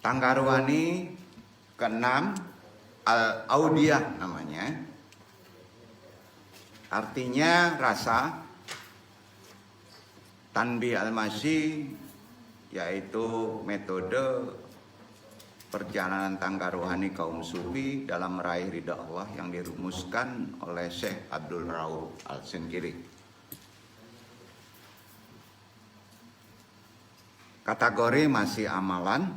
Tanggaruani keenam al-audiyah namanya. Artinya rasa. Tanbih al-masyi yaitu metode perjalanan tangga rohani kaum sufi dalam meraih ridha Allah yang dirumuskan oleh Syekh Abdul Rauf Al-Sinkili. Kategori masih amalan,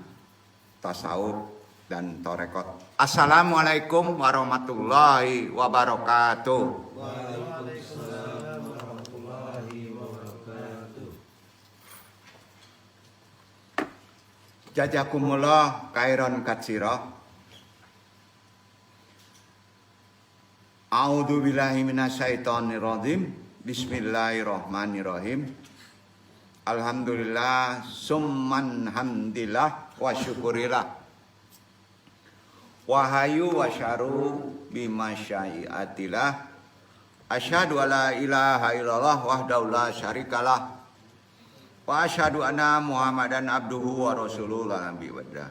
tasawuf, dan torekot. Assalamualaikum warahmatullahi wabarakatuh. Waalaikumsalam warahmatullahi wabarakatuh. Jazakumullah khairan katsira. A'udzu billahi minasyaitonir rajim. Bismillahirrahmanirrahim. Alhamdulillah summan hamdillah wa syukurillah. Wahayu wa syaru bima syai'atillah. Asyhadu alla ilaha illallah wahdahu la syarikalah. Wa asyhadu anna Muhammadan abduhu wa rasuluhu la nabiyya ba'dah.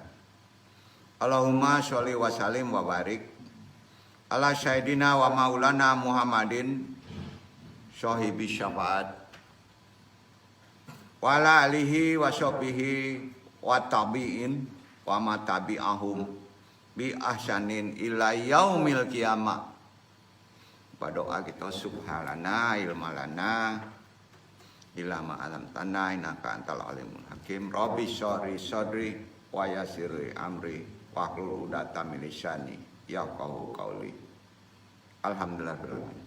Allahumma sholli wa sallim wa barik ala sayyidina wa maulana Muhammadin sahibi syafaat wa ala alihi wa sahbihi wa tabi'in wa ma tabi'ahum bi ahsanin ila yaumil qiyamah. Berdoa kita subhanallah ilmalana ilama alam tanah innaka antal alimul hakim. Rabbi syori sodri wa yasiri amri wa hlul uqdatam min lisani yafqahu qauli. Alhamdulillah beralamin.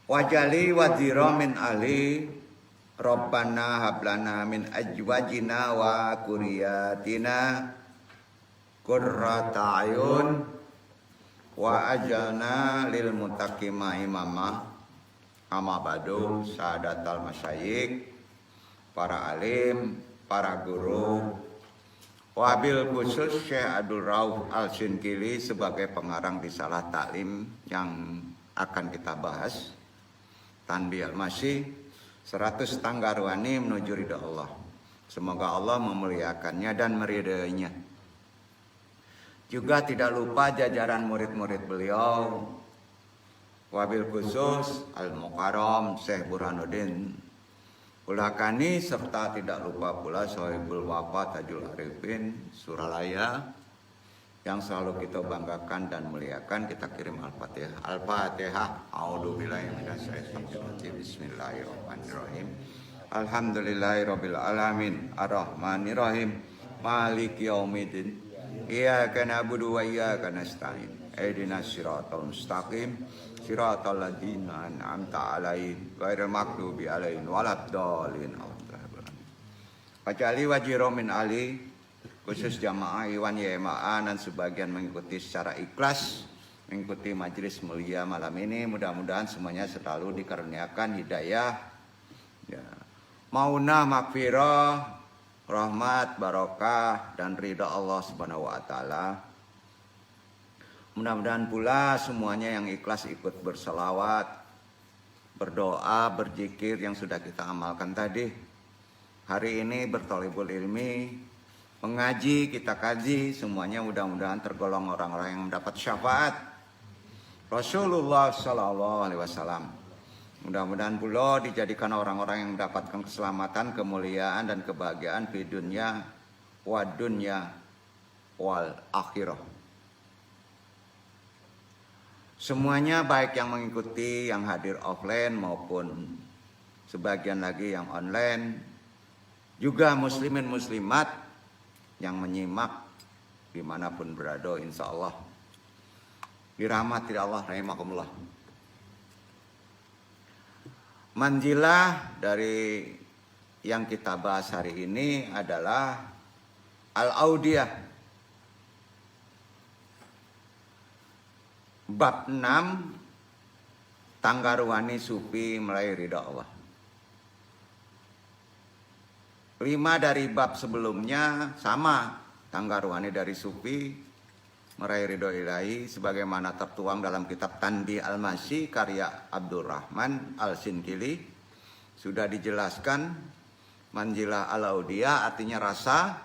Wajali wadzira min ali Rabbana hablana min ajwajina wa kuriyatina qurrata ayun wa ajalna lil muttaqina imama. Amma ba'du, sadatal masyayikh, para alim, para guru, wabil khusus Syekh Abdul Rauf Al-Sinkili sebagai pengarang risalah taklim yang akan kita bahas, Tanbih al-Masyi 100 tangga rohani menuju ridha Allah. Semoga Allah memuliakannya dan meridainya. Juga tidak lupa jajaran murid-murid beliau, wabil khusus Al-Mukarram Syekh Burhanuddin Ulakani, serta tidak lupa pula Sohibul Wafa Tajul Arifin Suralaya yang selalu kita banggakan dan muliakan. Kita kirim Al-Fatihah. Al-Fatihah. A'udzubillahi minasyaitonir rajim. Bismillahirrahmanirrahim. Alhamdulillahirabbil alamin. Arrahmanirrahim. Maliki yaumiddin. Iyyaka na'budu wa iyyaka nasta'in. Ihdinas siratal mustaqim. Siratal ladzina an'amta 'alaihim ghairil maghdubi 'alaihim waladdallin. Wajali wajiro min ali, khusus jamaah Iwan YMA dan sebagian mengikuti secara ikhlas mengikuti majelis mulia malam ini. Mudah-mudahan semuanya selalu dikaruniakan hidayah, ya, maunah, makfirah, rahmat, barokah, dan ridha Allah Subhanahu wa taala. Mudah-mudahan pula semuanya yang ikhlas ikut berselawat, berdoa, berzikir yang sudah kita amalkan tadi. Hari ini berthalibul ilmi, mengaji, kita kaji, semuanya mudah-mudahan tergolong orang-orang yang mendapat syafaat Rasulullah Sallallahu Alaihi Wasallam. Mudah-mudahan pula dijadikan orang-orang yang mendapatkan keselamatan, kemuliaan, dan kebahagiaan di dunia wa dunya wal akhirah. Semuanya baik yang mengikuti, yang hadir offline maupun sebagian lagi yang online, juga muslimin muslimat yang menyimak dimanapun berada, insya Allah dirahmati Allah rahimakumullah. Manzilah dari yang kita bahas hari ini adalah al-audiyah. Bab 6, tangga rohani sufi meraih ridha Allah. 5 dari bab sebelumnya sama, tangga rohani dari sufi meraih ridha ilahi, sebagaimana tertuang dalam kitab Tanbih al-Masyi karya Abdurrahman Al-Sinkili. Sudah dijelaskan manzilah al-audiyah artinya rasa,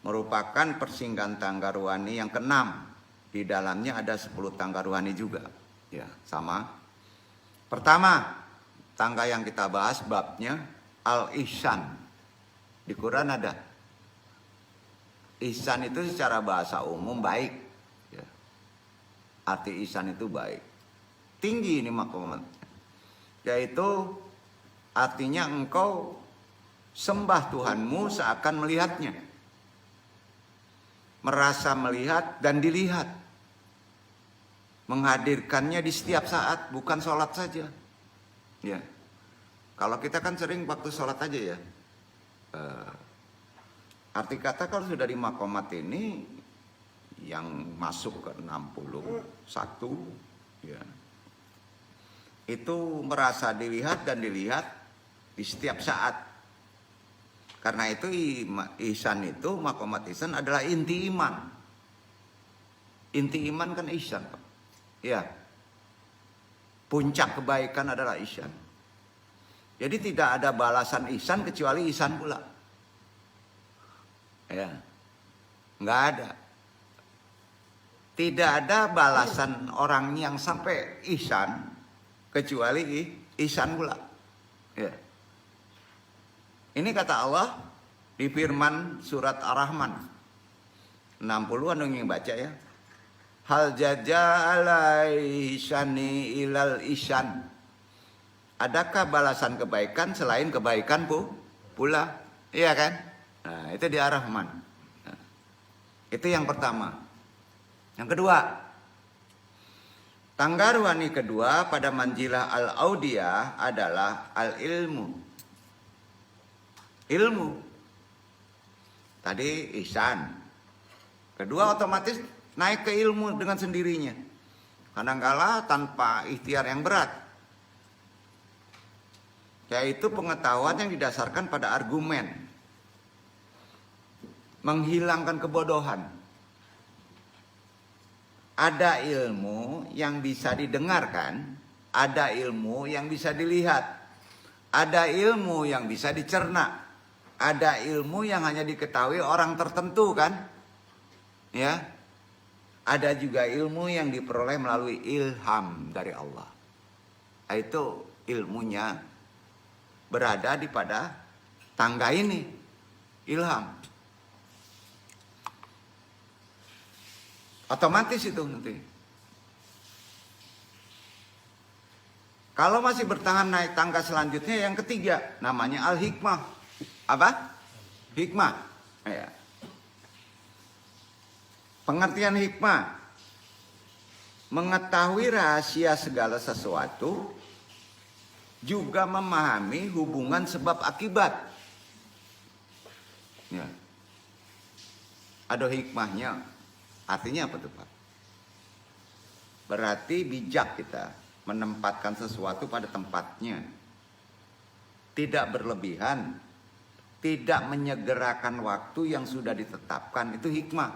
merupakan persinggahan tangga rohani yang keenam. Di dalamnya ada 10 tangga rohani juga. Ya, sama. Pertama, tangga yang kita bahas babnya Al-Ihsan. Di Quran ada. Ihsan itu secara bahasa umum baik. Ya. Arti ihsan itu baik. Tinggi ini makomat. Yaitu artinya engkau sembah Tuhanmu seakan melihatnya. Merasa melihat dan dilihat. Menghadirkannya di setiap saat, bukan sholat saja. Ya. Kalau kita kan sering waktu sholat aja ya. Arti kata kalau sudah di makomat ini yang masuk ke 61 ya. Itu merasa dilihat dan dilihat di setiap saat. Karena itu ihsan itu, makomat ihsan adalah inti iman. Inti iman kan ihsan, Pak. Ya. Puncak kebaikan adalah ihsan. Jadi tidak ada balasan ihsan kecuali ihsan pula. Ya. Enggak ada. Tidak ada balasan orang yang sampai ihsan kecuali ihsan pula. Ya. Ini kata Allah di firman surat Ar-Rahman 60 anu yang baca ya. Hal jaza'alai ihsani ilal ihsan. Adakah balasan kebaikan selain kebaikan pula? Iya kan? Nah, itu di Ar-Rahman. Nah, itu yang pertama. Yang kedua, tangga rohani kedua pada manjilah al-audiyah adalah al-ilmu. Ilmu. Tadi ihsan. Kedua otomatis naik ke ilmu dengan sendirinya. Kadangkala tanpa ikhtiar yang berat. Yaitu pengetahuan yang didasarkan pada argumen. Menghilangkan kebodohan. Ada ilmu yang bisa didengarkan, ada ilmu yang bisa dilihat, ada ilmu yang bisa dicerna, ada ilmu yang hanya diketahui orang tertentu kan, ya. Ada juga ilmu yang diperoleh melalui ilham dari Allah. Itu ilmunya berada di pada tangga ini, ilham. Otomatis itu nanti. Kalau masih bertahan naik tangga selanjutnya yang ketiga, namanya al-hikmah. Apa? Hikmah. Ya. Pengertian hikmah. Mengetahui rahasia segala sesuatu, juga memahami hubungan sebab akibat. Ya. Ada hikmahnya. Artinya apa tuh Pak? Berarti bijak kita menempatkan sesuatu pada tempatnya. Tidak berlebihan. Tidak menyegerakan waktu yang sudah ditetapkan. Itu hikmah.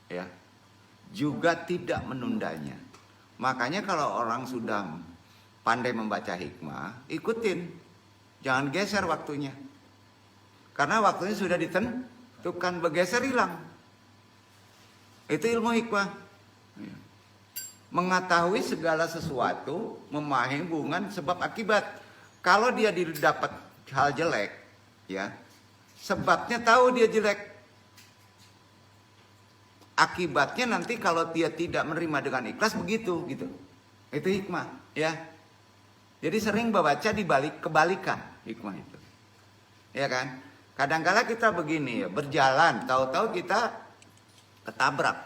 Ya. Juga tidak menundanya. Makanya kalau orang sudah pandai membaca hikmah, ikutin. Jangan geser waktunya. Karena waktunya sudah ditentukan, bergeser hilang. Itu ilmu hikmah. Mengetahui segala sesuatu, memahami hubungan sebab akibat. Kalau dia dapat hal jelek, ya, sebabnya tahu dia jelek. Akibatnya nanti kalau dia tidak menerima dengan ikhlas begitu, gitu. Itu hikmah, ya. Jadi sering baca dibalik kebalikan hikmah itu. Ya kan? Kadang-kala kita begini ya, berjalan, tahu-tahu kita ketabrak.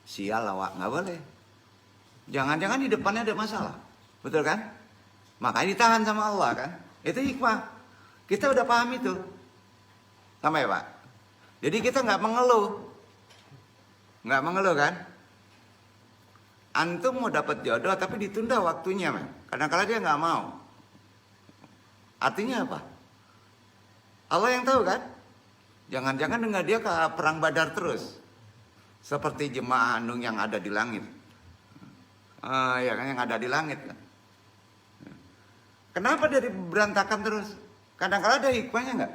Sial lawak, nggak boleh. Jangan-jangan di depannya ada masalah. Betul kan? Makanya ditahan sama Allah kan. Itu hikmah. Kita udah paham itu. Sama ya Pak? Jadi kita nggak mengeluh. Nggak mengeluh kan? Antum mau dapat jodoh tapi ditunda waktunya, man. Kadang-kadang dia nggak mau. Artinya apa? Allah yang tahu kan? Jangan-jangan dengan dia ke perang Badar terus. Seperti jemaah Hanung yang ada di langit. Ya kan, yang ada di langit kan. Kenapa dia berantakan terus? Kadang-kadang ada hikmahnya nggak?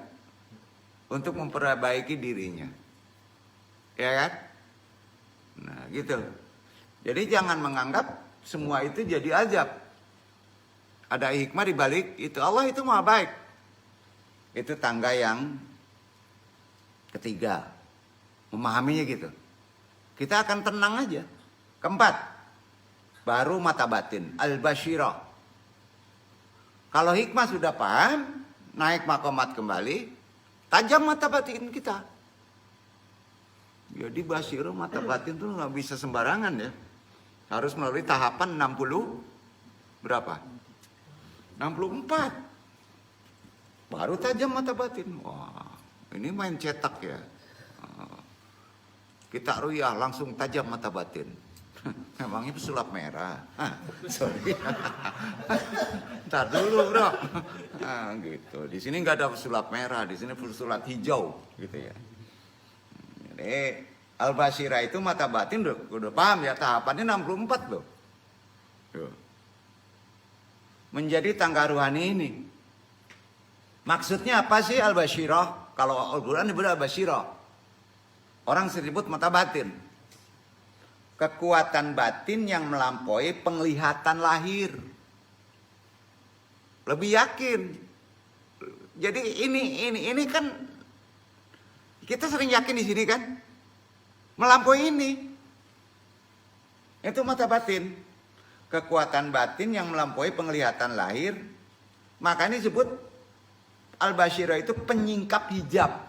Untuk memperbaiki dirinya. Ya kan? Nah gitu. Jadi jangan menganggap semua itu jadi azab. Ada hikmah di balik itu. Allah itu maha baik. Itu tangga yang ketiga. Memahaminya gitu. Kita akan tenang aja. Keempat, baru mata batin. Al-Basyirah. Kalau hikmah sudah paham, naik makomat kembali, tajam mata batin kita. Jadi basyirah mata batin tuh nggak bisa sembarangan ya. Harus melalui tahapan 60 berapa? 64. Baru tajam mata batin. Wah, ini main cetak ya. Kita ruyah langsung tajam mata batin. Memangnya pesulap merah? Sorry. Ntar dulu bro. Gitu. Di sini nggak ada pesulap merah, di sini pesulap hijau, gitu ya. Jadi Al-Basyirah itu mata batin udah paham ya, tahapannya 64 loh. Menjadi tangga ruhani ini. Maksudnya apa sih Al-Basyirah? Kalau Al-Quran disebut Al-Basyirah. Orang disebut mata batin. Kekuatan batin yang melampaui penglihatan lahir. Lebih yakin. Jadi ini kan kita sering yakin di sini kan, melampaui ini. Itu mata batin. Kekuatan batin yang melampaui penglihatan lahir. Makanya disebut Al-Basyirah itu penyingkap hijab.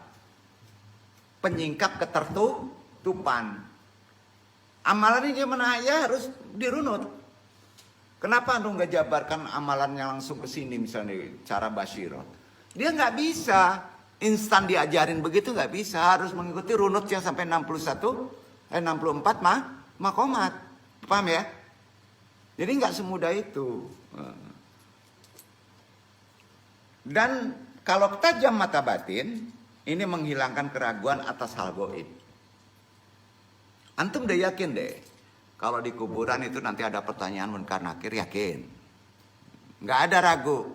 Penyingkap ketertutupan. Amalan ini gimana ya, harus dirunut. Kenapa anu nggak jabarkan amalannya langsung ke sini misalnya cara Basyirah? Dia nggak bisa instan diajarin begitu, nggak bisa, harus mengikuti runutnya sampai 64 makomat. Paham ya? Jadi nggak semudah itu. Dan kalau tajam mata batin, ini menghilangkan keraguan atas hal gaib. Antum udah yakin deh, kalau di kuburan itu nanti ada pertanyaan munkar nakir, yakin. Nggak ada ragu.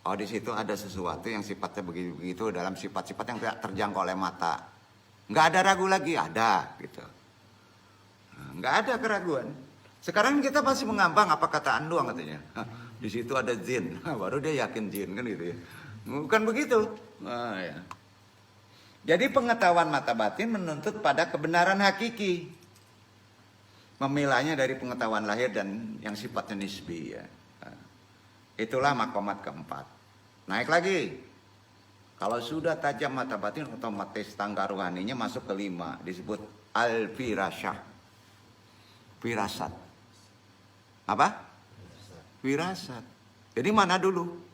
Oh di situ ada sesuatu yang sifatnya begitu dalam sifat-sifat yang tidak terjangkau oleh mata. Nggak ada ragu lagi, ada gitu. Nggak ada keraguan. Sekarang kita masih mengambang apa kataan doang katanya. Di situ ada jin, baru dia yakin jin kan gitu ya. Bukan begitu. Nah, ya. Jadi pengetahuan mata batin menuntut pada kebenaran hakiki. Memilahnya dari pengetahuan lahir dan yang sifatnya nisbi ya. Itulah makomat keempat. Naik lagi. Kalau sudah tajam mata batin, otomatis tangga ruhaninya masuk ke 5. Disebut al-firasyah. Firasat. Apa? Firasat. Jadi mana dulu?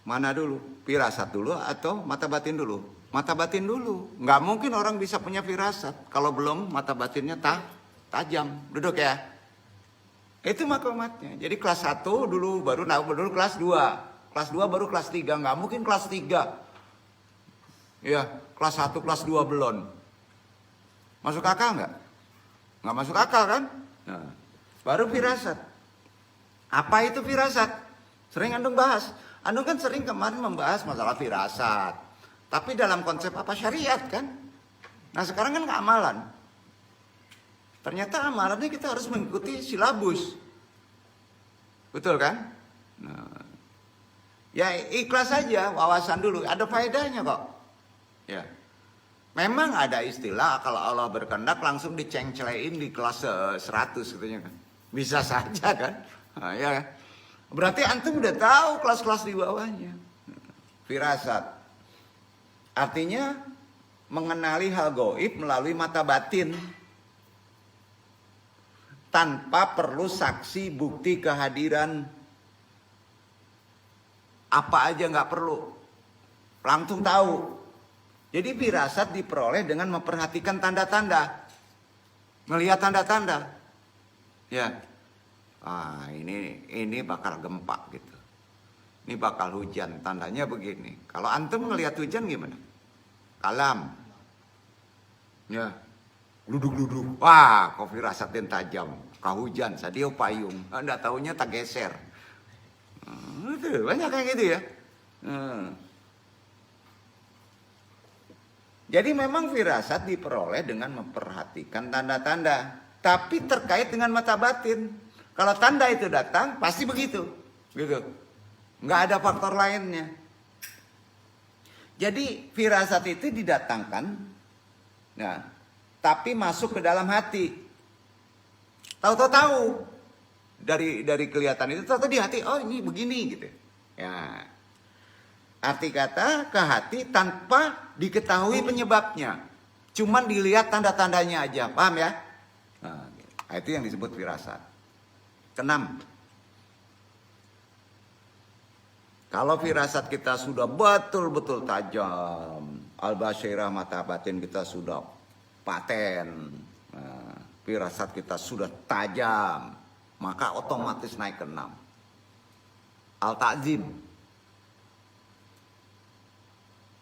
Mana dulu? Firasat dulu atau mata batin dulu? Mata batin dulu. Nggak mungkin orang bisa punya firasat kalau belum mata batinnya tajam. Duduk ya. Itu makomatnya. Jadi kelas 1 dulu, baru kelas 2. Kelas 2 baru kelas 3. Nggak mungkin kelas 3. Ya, kelas 1, kelas 2 belum. Masuk akal nggak? Nggak masuk akal kan? Nah, baru firasat. Apa itu firasat? Sering Andung bahas. Andung kan sering kemarin membahas masalah firasat. Tapi dalam konsep apa? Syariat kan? Nah sekarang kan keamalan. Ternyata amalannya kita harus mengikuti silabus. Betul kan? Nah, ya ikhlas saja, wawasan dulu. Ada faedahnya kok. Ya. Memang ada istilah kalau Allah berkehendak langsung dicengcelein di kelas 100 katanya kan. Bisa saja kan? Nah, ya. Berarti antum udah tahu kelas-kelas di bawahnya. Firasat. Artinya mengenali hal gaib melalui mata batin. Tanpa perlu saksi bukti kehadiran. Apa aja nggak perlu. Langsung tahu. Jadi firasat diperoleh dengan memperhatikan tanda-tanda. Melihat tanda-tanda. Ya. Ini bakal gempa gitu. Ini bakal hujan, tandanya begini. Kalau antum ngelihat hujan gimana? Kalam. Ya. Gluduk-gluduk. Wah, kok firasatin tajam. Kahujan, sadio payung. Anda taunya tak geser. Itu banyak kayak gitu ya. Jadi memang firasat diperoleh dengan memperhatikan tanda-tanda, tapi terkait dengan mata batin. Kalau tanda itu datang, pasti begitu, gitu. Nggak ada faktor lainnya. Jadi firasat itu didatangkan, nah, tapi masuk ke dalam hati. Tahu dari kelihatan itu, tahu di hati, oh ini begini gitu. Ya, arti kata ke hati tanpa diketahui penyebabnya, cuman dilihat tanda-tandanya aja, paham ya? Nah, itu yang disebut firasat. Keenam, kalau firasat kita sudah betul-betul tajam, al-basyirah mata batin kita sudah paten, firasat kita sudah tajam, maka otomatis naik ke 6. Al-ta'zim,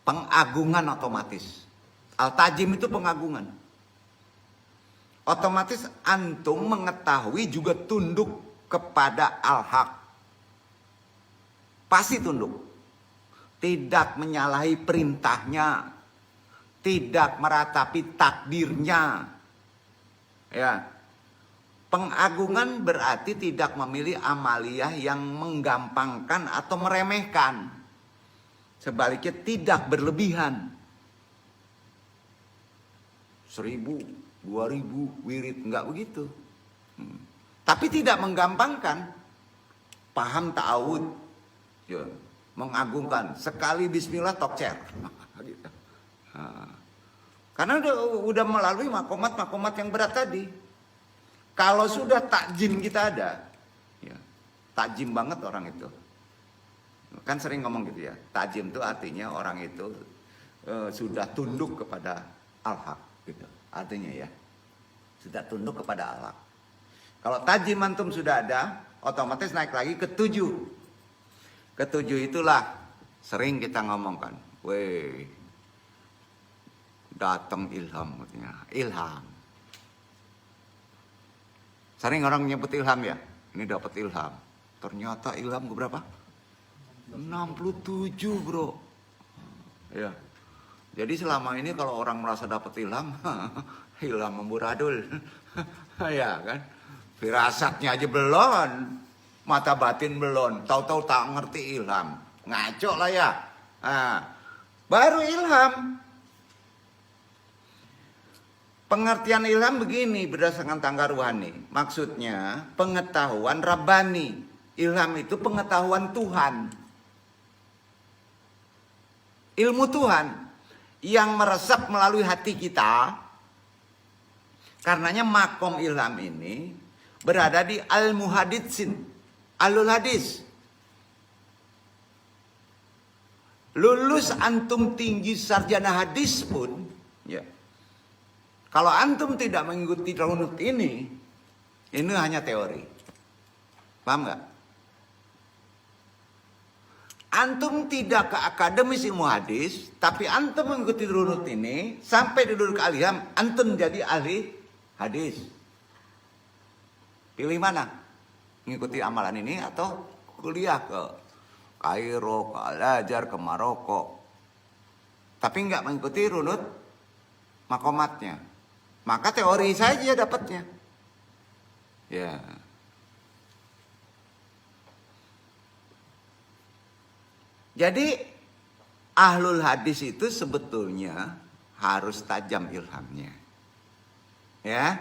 pengagungan otomatis. Al-ta'zim itu pengagungan. Otomatis antum mengetahui juga tunduk kepada al-haq. Pasti tunduk. Tidak menyalahi perintahnya. Tidak meratapi takdirnya. Ya. Pengagungan berarti tidak memilih amaliyah yang menggampangkan atau meremehkan. Sebaliknya tidak berlebihan. 1000, 2000 wirid, enggak begitu. Tapi tidak menggampangkan. Paham ta'awud. Ya, mengagungkan. Sekali bismillah tokcer. Gitu. Karena udah melalui makomat-makomat yang berat tadi. Kalau sudah takjim kita ada, ya, takjim banget orang itu. Kan sering ngomong gitu ya. Takjim itu artinya orang itu sudah tunduk kepada al-haq gitu. Artinya ya, sudah tunduk kepada Allah. Kalau tajim antum sudah ada, otomatis naik lagi ke 7. Ke 7 itulah sering kita ngomongkan, weh, datang ilham katanya, ilham. Sering orang nyebut ilham ya, ini dapat ilham. Ternyata ilham berapa? 67 bro. Ya. Jadi selama ini kalau orang merasa dapat ilham, ilham memburadul. Ya kan? Firasatnya aja belum, mata batin belum, tahu-tahu tak ngerti ilham. Ngaco lah ya. Nah, baru ilham. Pengertian ilham begini berdasarkan tangga ruhani. Maksudnya pengetahuan Rabbani. Ilham itu pengetahuan Tuhan. Ilmu Tuhan yang meresap melalui hati kita. Karenanya makom ilham ini berada di al-muhaditsin, alul hadis. Lulus antum tinggi sarjana hadis pun, ya. Kalau antum tidak mengikuti runut ini hanya teori. Paham nggak? Antum tidak ke akademis ilmu hadis, tapi antum mengikuti runut ini sampai duduk ilham, antum jadi ahli hadis. Pilih mana? Mengikuti amalan ini atau kuliah ke Kairo, ke Al-Azhar, ke Maroko. Tapi nggak mengikuti runut makomatnya. Maka teori saja dapatnya. Ya. Jadi ahlul hadis itu sebetulnya harus tajam ilhamnya. Ya.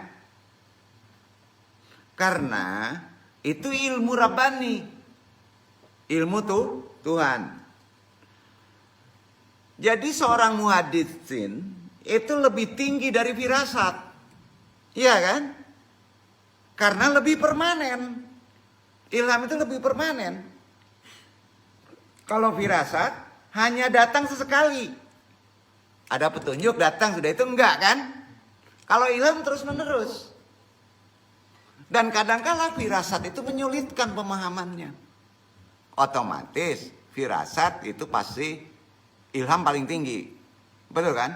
Karena itu ilmu Rabbani. Ilmu Tuhan. Jadi seorang muhaditsin itu lebih tinggi dari firasat. Iya kan? Karena lebih permanen. Ilham itu lebih permanen. Kalau firasat hanya datang sesekali. Ada petunjuk datang sudah itu enggak kan? Kalau ilham terus menerus. Dan kadang-kala firasat itu menyulitkan pemahamannya. Otomatis firasat itu pasti ilham paling tinggi. Betul kan?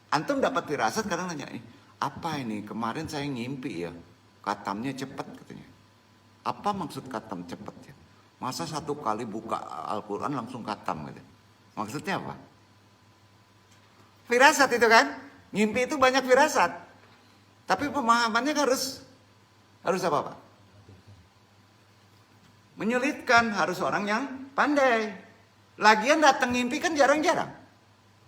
Antum dapat firasat kadang nanya, apa ini? Kemarin saya ngimpi ya. Katamnya cepat katanya. Apa maksud katam cepat ya? Masa satu kali buka Al-Quran langsung katam gitu. Maksudnya apa? Firasat itu kan. Mimpi itu banyak firasat. Tapi pemahamannya harus apa Pak? Menyulitkan, harus orang yang pandai. Lagian datang mimpi kan jarang-jarang.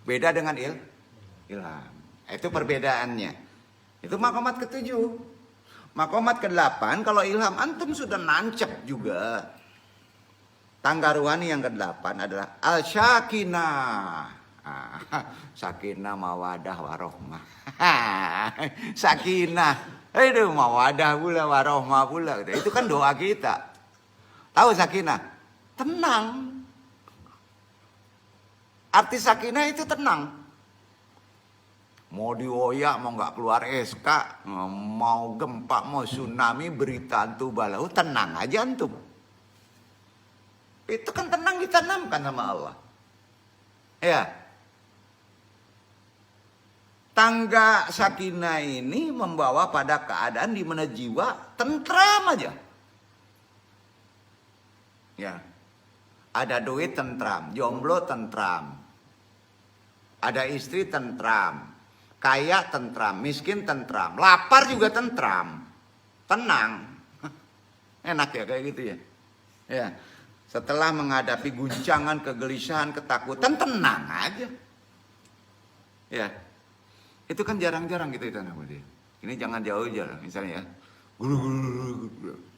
Beda dengan ilham. Itu perbedaannya. Itu makomat ke-7. Makomat ke-8, kalau ilham antum sudah nancep juga. Tangga ruhani yang ke-8 adalah al-syakinah. Sakinah, mawadah, warohmah. Sakinah. Aduh, mawadah pula, warohmah pula. Itu kan doa kita. Tahu sakinah? Tenang. Arti sakinah itu tenang. Mau dioyak, mau nggak keluar SK, mau gempa, mau tsunami, berita antum balau, tenang aja antum. Itu kan tenang ditanamkan sama Allah. Ya. Tangga sakinah ini membawa pada keadaan di mana jiwa tentram aja. Ya. Ada duit tentram, jomblo tentram. Ada istri tentram. Kaya tentram, miskin tentram, lapar juga tentram. Tenang. Enak ya kayak gitu ya. Ya. Setelah menghadapi guncangan, kegelisahan, ketakutan, tenang aja. Ya. Itu kan jarang-jarang gitu itu namanya. Ini jangan jauh aja misalnya ya.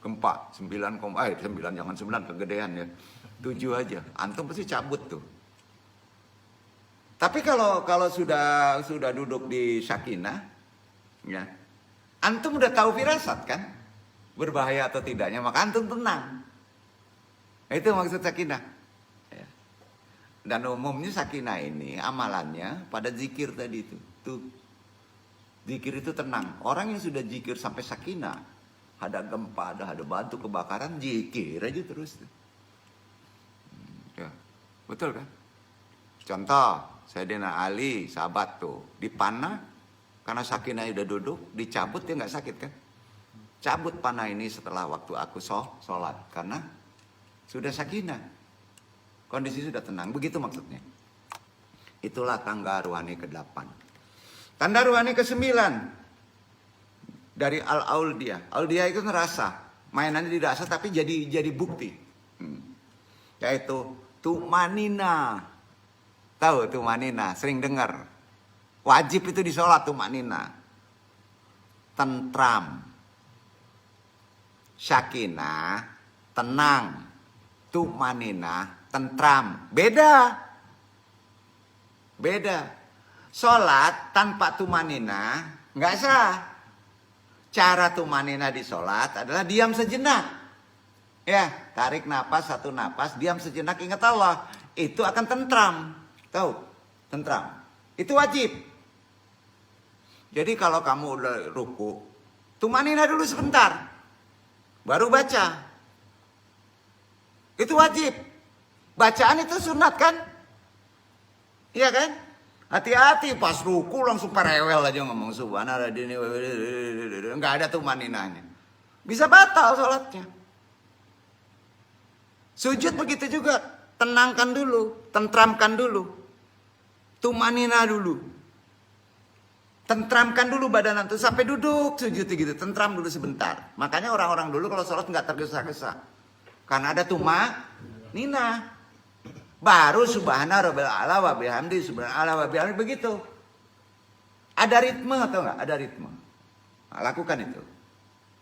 Gempa 9, jangan 9 kegedean ya. 7 aja. Antum pasti cabut tuh. Tapi kalau sudah duduk di sakinah, ya, antum udah tahu firasat kan, berbahaya atau tidaknya, maka antum tenang. Itu maksud sakinah. Ya. Dan umumnya sakinah ini amalannya pada zikir tadi itu. Tuh, zikir itu tenang. Orang yang sudah zikir sampai sakinah, ada gempa, ada batu kebakaran, zikir aja terus. Ya, betul kan? Contoh. Sayyidina Ali, sahabat tuh, dipanah karena sakinah udah duduk, dicabut dia nggak sakit kan? Cabut panah ini setelah waktu aku sholat karena sudah sakinah, kondisi sudah tenang. Begitu maksudnya. Itulah tangga ruhani ke-8. Tanda ruhani ke-9 dari al-auliyah. Auliyah itu ngerasa, mainannya tidak rasa tapi jadi bukti. Yaitu tumanina. Tahu tumanina, sering dengar. Wajib itu di sholat tumanina. Tentram. Syakinah, tenang. Tumanina, tentram. Beda. Sholat tanpa tumanina nggak sah. Cara tumanina di sholat adalah diam sejenak. Ya, tarik napas, 1 napas, diam sejenak, ingat Allah. Itu akan tentram. Tahu? Tentram. Itu wajib. Jadi kalau kamu udah ruku, tumanina dulu sebentar. Baru baca. Itu wajib. Bacaan itu sunat kan? Iya kan? Hati-hati pas ruku langsung parewel aja ngomong subhanallah. Enggak ada tumaninanya. Bisa batal sholatnya. Sujud begitu juga. Tenangkan dulu. Tentramkan dulu. Tumanina dulu. Tentramkan dulu badan antum sampai duduk sujud gitu. Tentram dulu sebentar. Makanya orang-orang dulu kalau sholat nggak tergesa-gesa. Karena ada tumanina. Baru subhana rabbil a'la wa bihamdi subhanallah wa bihamdi begitu. Ada ritme atau enggak? Ada ritme. Nah, lakukan itu.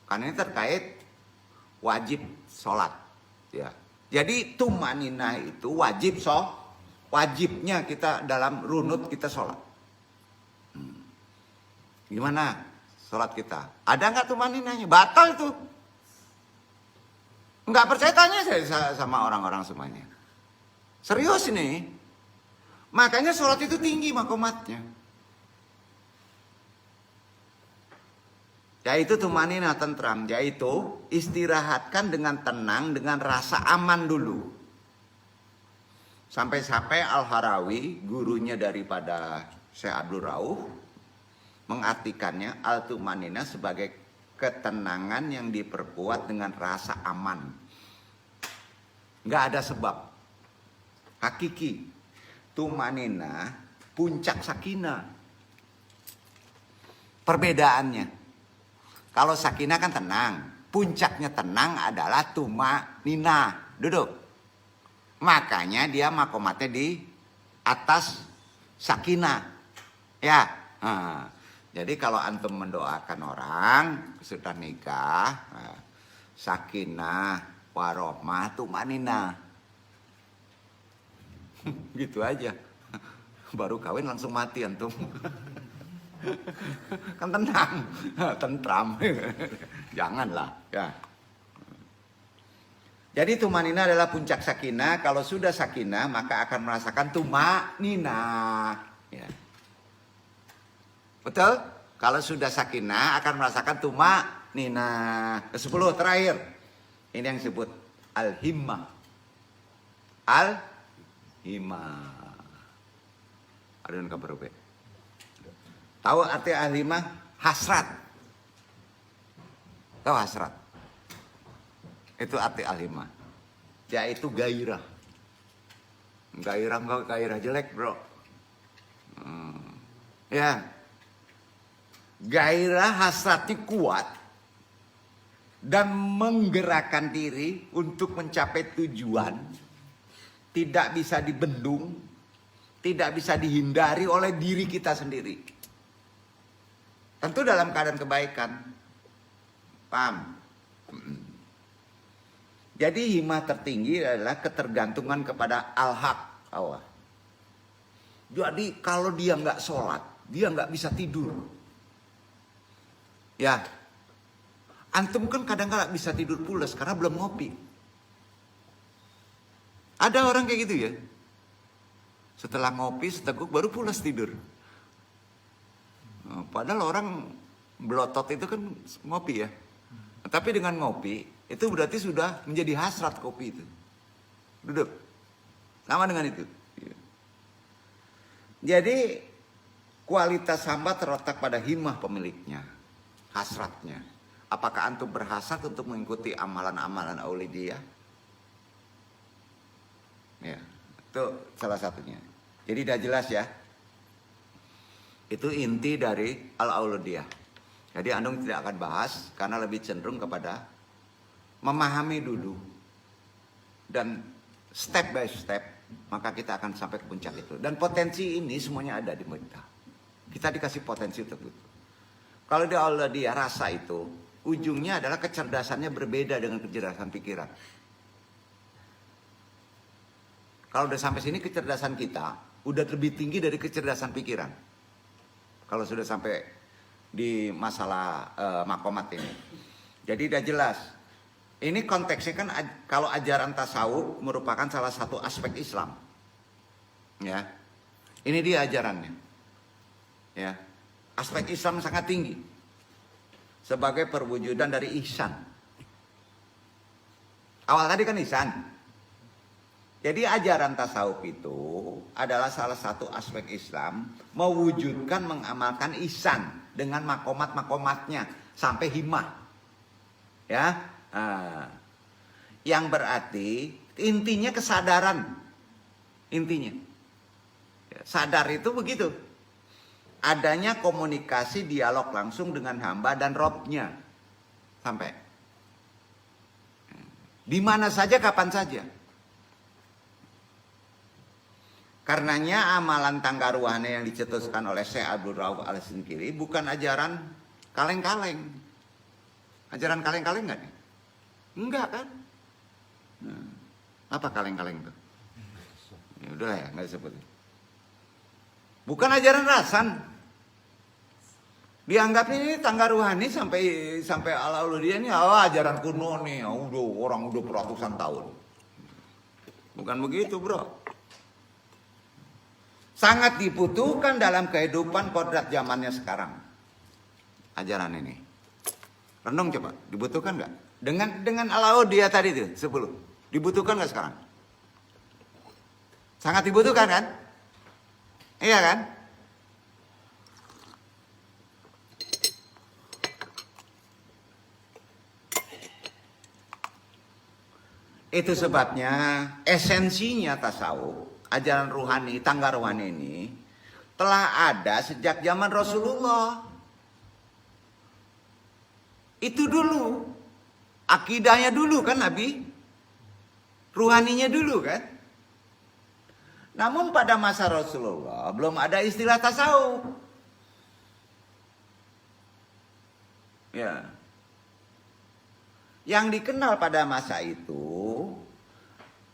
Karena ini terkait wajib sholat. Ya. Jadi tumanina itu wajib wajibnya kita dalam runut kita sholat. Gimana sholat kita? Ada nggak tumaninanya? Batal itu. Nggak percaya tanya saya sama orang-orang semuanya. Serius ini. Makanya sholat itu tinggi makomatnya. Yaitu tumanina tentram. Yaitu istirahatkan dengan tenang, dengan rasa aman dulu. Sampai-sampai Al-Harawi, gurunya daripada Syekh Abdul Rauf, mengartikannya al-tumanina sebagai ketenangan yang diperkuat dengan rasa aman. Nggak ada sebab. Hakiki. Tumanina puncak sakinah. Perbedaannya, kalau sakinah kan tenang, puncaknya tenang adalah tumanina, duduk. Makanya dia makomatnya di atas sakinah, ya. Nah, jadi kalau antum mendoakan orang sudah nikah, sakinah, warohmah, tumanina, gitu aja. Baru kawin langsung mati antum. Kan tenang, tentram. Janganlah, ya. Jadi tumanina adalah puncak sakinah. Kalau sudah sakinah maka akan merasakan tumanina, ya. Betul? Kalau sudah sakinah akan merasakan tumanina. 10 terakhir. Ini yang disebut al-himmah. Al-himmah. Ada kabar apa? Tahu arti al-himmah? Hasrat. Tahu hasrat? Itu arti al-himmah. Yaitu gairah. Gairah jelek, bro. Ya. Gairah hasratnya kuat dan menggerakkan diri untuk mencapai tujuan. Tidak bisa dibendung, tidak bisa dihindari oleh diri kita sendiri. Tentu dalam keadaan kebaikan. Paham? Jadi himmah tertinggi adalah ketergantungan kepada al-haq, Allah. Jadi kalau dia nggak sholat, dia nggak bisa tidur. Ya, antum kan kadang-kadang bisa tidur pulas karena belum ngopi. Ada orang kayak gitu ya. Setelah ngopi, seteguk baru pulas tidur. Padahal orang belotot itu kan ngopi ya. Tapi dengan ngopi, itu berarti sudah menjadi hasrat kopi itu. Duduk. Sama dengan itu. Jadi kualitas hamba terletak pada himmah pemiliknya. Hasratnya. Apakah antum berhasrat untuk mengikuti amalan-amalan aulidia? Ya, itu salah satunya. Jadi udah jelas ya. Itu inti dari al-auludiyah. Jadi antum tidak akan bahas karena lebih cenderung kepada memahami dulu. Dan step by step maka kita akan sampai ke puncak itu. Dan potensi ini semuanya ada di kita. Kita dikasih potensi untuk itu. Kalau di al-auludiyah rasa itu ujungnya adalah kecerdasannya berbeda dengan kecerdasan pikiran. Kalau udah sampai sini kecerdasan kita udah lebih tinggi dari kecerdasan pikiran. Kalau sudah sampai di masalah makomat ini. Jadi udah jelas. Ini konteksnya kan kalau ajaran tasawuf merupakan salah satu aspek Islam. Ya. Ini dia ajarannya. Ya. Aspek Islam sangat tinggi. Sebagai perwujudan dari ihsan. Awal tadi kan ihsan. Jadi ajaran tasawuf itu adalah salah satu aspek Islam mewujudkan mengamalkan ihsan dengan makomat-makomatnya sampai himmah. Ya, yang berarti intinya kesadaran, intinya sadar itu begitu. Adanya komunikasi dialog langsung dengan hamba dan Robnya sampai di mana saja kapan saja. Karenanya amalan tangga ruhani yang dicetuskan oleh Syekh Abdul Rauf Al-Sinkiri bukan ajaran kaleng-kaleng. Ajaran kaleng-kaleng enggak nih? Enggak kan? Nah, apa kaleng-kaleng itu? Ya udah ya, enggak disebut. Bukan ajaran rasan. Dianggap ini tangga ruhani sampai al-auludiyah ini ajaran kuno nih, orang udah ratusan tahun. Bukan begitu, bro. Sangat dibutuhkan dalam kehidupan kodrat zamannya sekarang. Ajaran ini. Renung coba, dibutuhkan nggak? Dengan al-auludiyah tadi itu 10. Dibutuhkan nggak sekarang? Sangat dibutuhkan kan? Iya kan? Itu sebabnya esensinya tasawuf, ajaran ruhani, tangga ruhani ini telah ada sejak zaman Rasulullah. Itu dulu. Akidahnya dulu kan Nabi. Ruhaninya dulu kan. Namun pada masa Rasulullah belum ada istilah tasawuf. Ya. Yang dikenal pada masa itu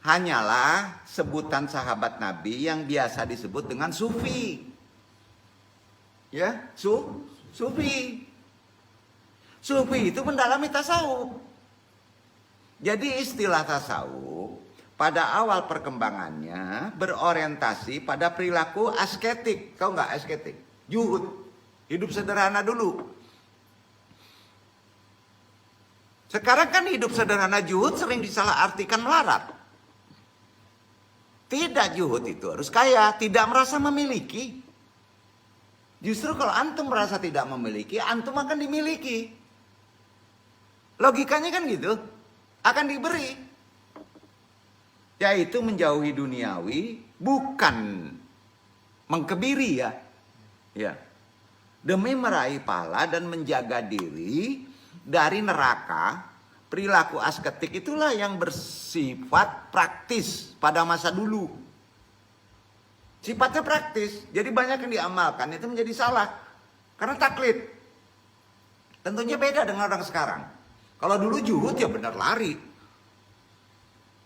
hanyalah sebutan sahabat Nabi yang biasa disebut dengan sufi. Ya, sufi. Sufi itu mendalami tasawuf. Jadi istilah tasawuf pada awal perkembangannya berorientasi pada perilaku asketik. Tahu nggak asketik? Zuhud. Hidup sederhana dulu. Sekarang kan hidup sederhana zuhud sering disalahartikan melarat. Tidak, zuhud itu harus kaya, tidak merasa memiliki. Justru kalau antum merasa tidak memiliki, antum akan dimiliki. Logikanya kan gitu, akan diberi. Yaitu menjauhi duniawi, bukan mengkebiri ya. Ya. Demi meraih pahala dan menjaga diri dari neraka. Perilaku asketik itulah yang bersifat praktis pada masa dulu. Sifatnya praktis, jadi banyak yang diamalkan itu menjadi salah karena taklid. Tentunya beda dengan orang sekarang. Kalau dulu zuhud ya benar lari.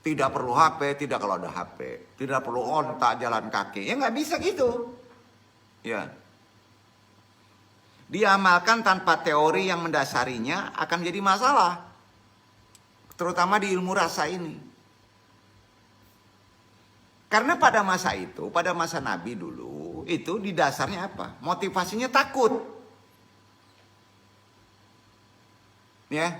Tidak perlu HP, tidak kalau ada HP. Tidak perlu onta, jalan kaki. Ya nggak bisa gitu. Ya. Diamalkan tanpa teori yang mendasarinya akan jadi masalah. Terutama di ilmu rasa ini. Karena pada masa itu, pada masa Nabi dulu, itu di dasarnya apa? Motivasinya takut. Ya.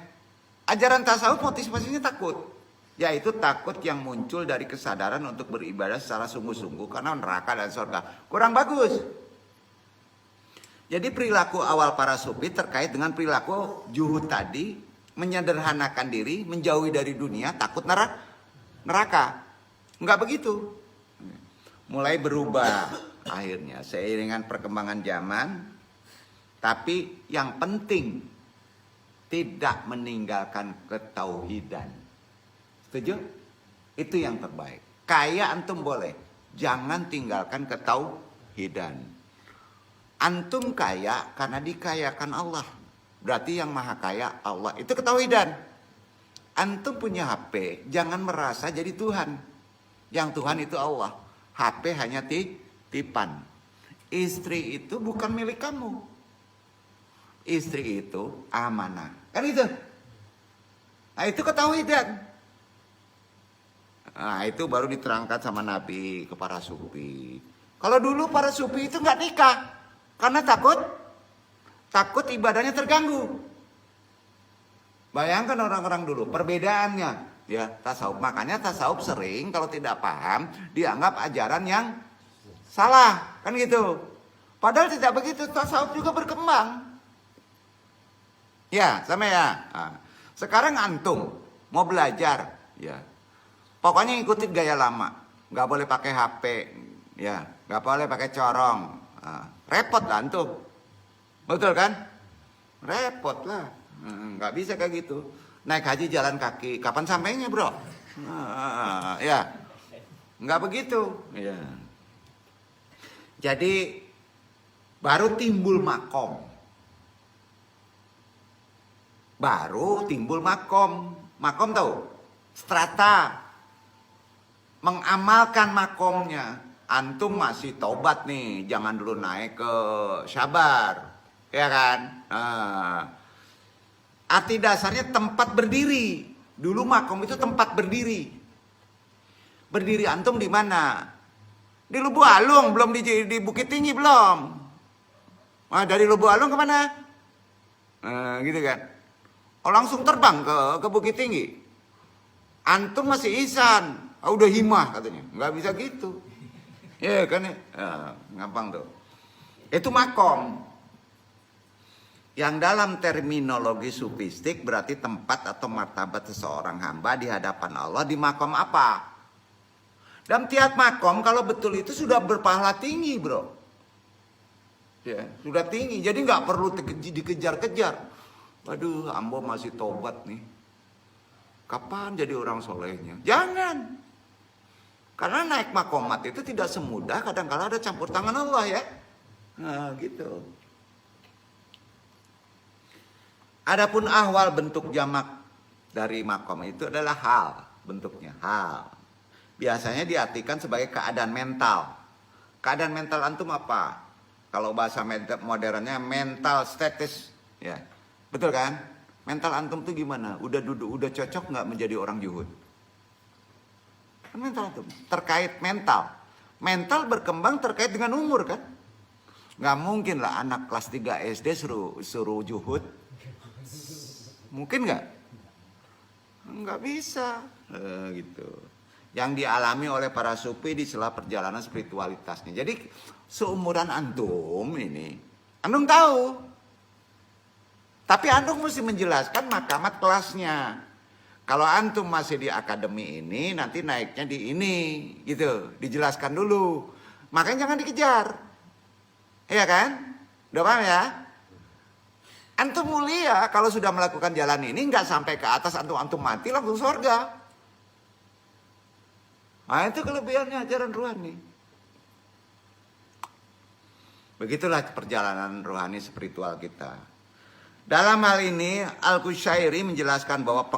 Ajaran tasawuf motivasinya takut. Yaitu takut yang muncul dari kesadaran untuk beribadah secara sungguh-sungguh karena neraka dan surga. Kurang bagus. Jadi perilaku awal para sufi terkait dengan perilaku zuhud tadi, menyederhanakan diri, menjauhi dari dunia, takut neraka. Enggak begitu. Mulai berubah akhirnya seiringan perkembangan zaman. Tapi yang penting tidak meninggalkan ketauhidan. Setuju? Itu yang terbaik. Kaya antum boleh, jangan tinggalkan ketauhidan. Antum kaya karena dikayakan Allah. Berarti yang maha kaya Allah. Itu ketauhidan. Antum punya HP, jangan merasa jadi Tuhan. Yang Tuhan itu Allah. HP hanya tipan. Istri itu bukan milik kamu. Istri itu amanah. Kan itu. Nah itu ketauhidan. Nah itu baru diterangkan sama Nabi ke para sufi. Kalau dulu para sufi itu nggak nikah. Karena takut ibadahnya terganggu. Bayangkan orang-orang dulu, perbedaannya. Ya, tasawuf. Makanya tasawuf sering kalau tidak paham dianggap ajaran yang salah, kan gitu. Padahal tidak begitu, tasawuf juga berkembang. Ya, sama ya. Nah, sekarang antum mau belajar, ya. Pokoknya ikutin gaya lama. Nggak boleh pakai HP, ya. Nggak boleh pakai corong. Nah, repot lah antum. Betul kan? Repot lah. Nggak bisa kayak gitu. Naik haji jalan kaki. Kapan sampainya bro? Ya. Nggak begitu. Ya. Jadi baru timbul makom. Makom tahu? Strata. Mengamalkan makomnya. Antum masih tobat nih. Jangan dulu naik ke Syabar. Ya kan? Arti dasarnya tempat berdiri. Dulu makom itu tempat berdiri. Berdiri antum di mana? Di Lubuk Alung, belum di Bukit Tinggi belum. Nah, dari Lubuk Alung kemana? Gitu kan? Oh, langsung terbang ke Bukit Tinggi. Antum masih ihsan. Udah himah katanya. Nggak bisa gitu. Ya kan? Gampang tuh. Itu makom. Yang dalam terminologi sufistik berarti tempat atau martabat seseorang hamba di hadapan Allah di makom apa? Dan tiap makom kalau betul itu sudah berpahala tinggi bro. Ya, sudah tinggi. Jadi nggak perlu dikejar-kejar. Waduh, Ambo masih tobat nih. Kapan jadi orang solehnya? Jangan. Karena naik makomat itu tidak semudah. Kadang-kala ada campur tangan Allah ya. Nah gitu. Adapun ahwal bentuk jamak dari makom itu adalah hal. Bentuknya hal. Biasanya diartikan sebagai keadaan mental. Keadaan mental antum apa? Kalau bahasa modernnya mental status. Ya. Betul kan? Mental antum tuh gimana? Udah cocok nggak menjadi orang zuhud? Mental antum terkait mental. Mental berkembang terkait dengan umur kan? Nggak mungkin lah anak kelas 3 SD suruh zuhud. Mungkin nggak? Nggak bisa. Gitu. Yang dialami oleh para sufi di sela perjalanan spiritualitasnya. Jadi seumuran antum ini, antum tahu. Tapi antum mesti menjelaskan makamat kelasnya. Kalau antum masih di akademi ini, nanti naiknya di ini, gitu. Dijelaskan dulu. Makanya jangan dikejar. Iya kan? Udah paham ya? Antum mulia kalau sudah melakukan jalan ini nggak sampai ke atas antum mati langsung surga. Nah itu kelebihannya ajaran rohani. Begitulah perjalanan rohani spiritual kita. Dalam hal ini Al-Qushairi menjelaskan bahwa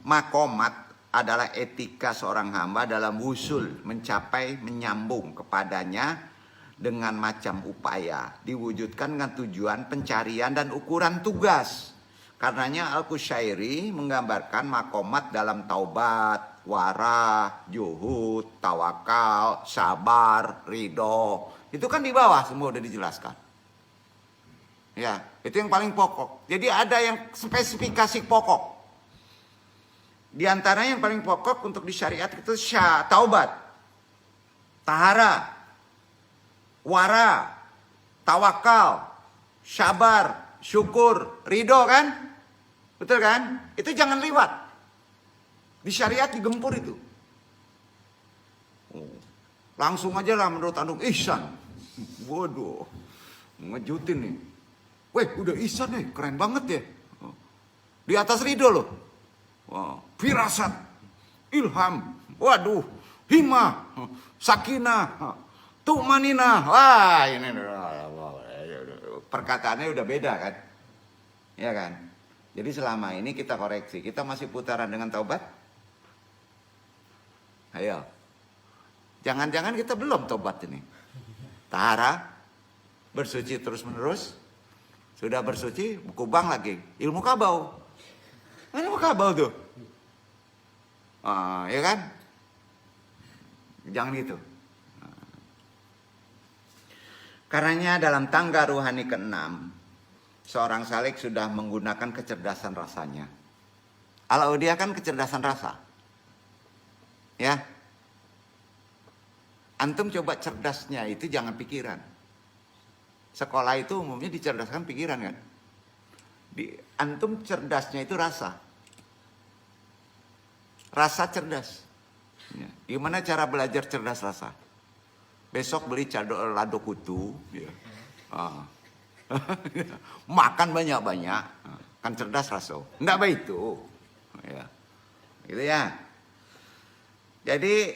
makomat adalah etika seorang hamba dalam wusul mencapai menyambung kepadanya dengan macam upaya diwujudkan dengan tujuan pencarian dan ukuran tugas. Karenanya Al-Qushairi menggambarkan makomat dalam taubat, warah, juhud, tawakal, sabar, ridho. Itu kan di bawah semua udah dijelaskan. Ya, itu yang paling pokok. Jadi ada yang spesifikasi pokok. Di antaranya yang paling pokok untuk disyariat itu taubat, tahara, wara, tawakal, sabar, syukur, ridho kan? Betul kan? Itu jangan lewat. Di syariat digempur itu. Langsung aja lah menurut antum ihsan. Waduh, ngejutin nih. Weh, udah ihsan nih, keren banget ya. Di atas ridho loh. Wah, firasat, ilham, waduh, himah, sakinah, tumanina. Wah, ini perkataannya udah beda kan? Ya kan? Jadi selama ini kita koreksi, kita masih putaran dengan taubat. Ayo. Jangan-jangan kita belum taubat ini. Tahara, bersuci terus-menerus. Sudah bersuci, kubang lagi. Ilmu kabau. Ilmu kabau tuh. Ya kan? Jangan gitu. Karenanya dalam tangga ruhani ke-6, seorang salik sudah menggunakan kecerdasan rasanya. Al-Audiyah kan kecerdasan rasa. Ya. Antum coba cerdasnya itu jangan pikiran. Sekolah itu umumnya dicerdaskan pikiran kan. Antum cerdasnya itu rasa. Rasa cerdas. Ya. Gimana cara belajar cerdas rasa? Besok beli lado kutu. Ya. Makan banyak-banyak. Kan cerdas rasa. Enggak baik itu. Ya. Gitu ya. Jadi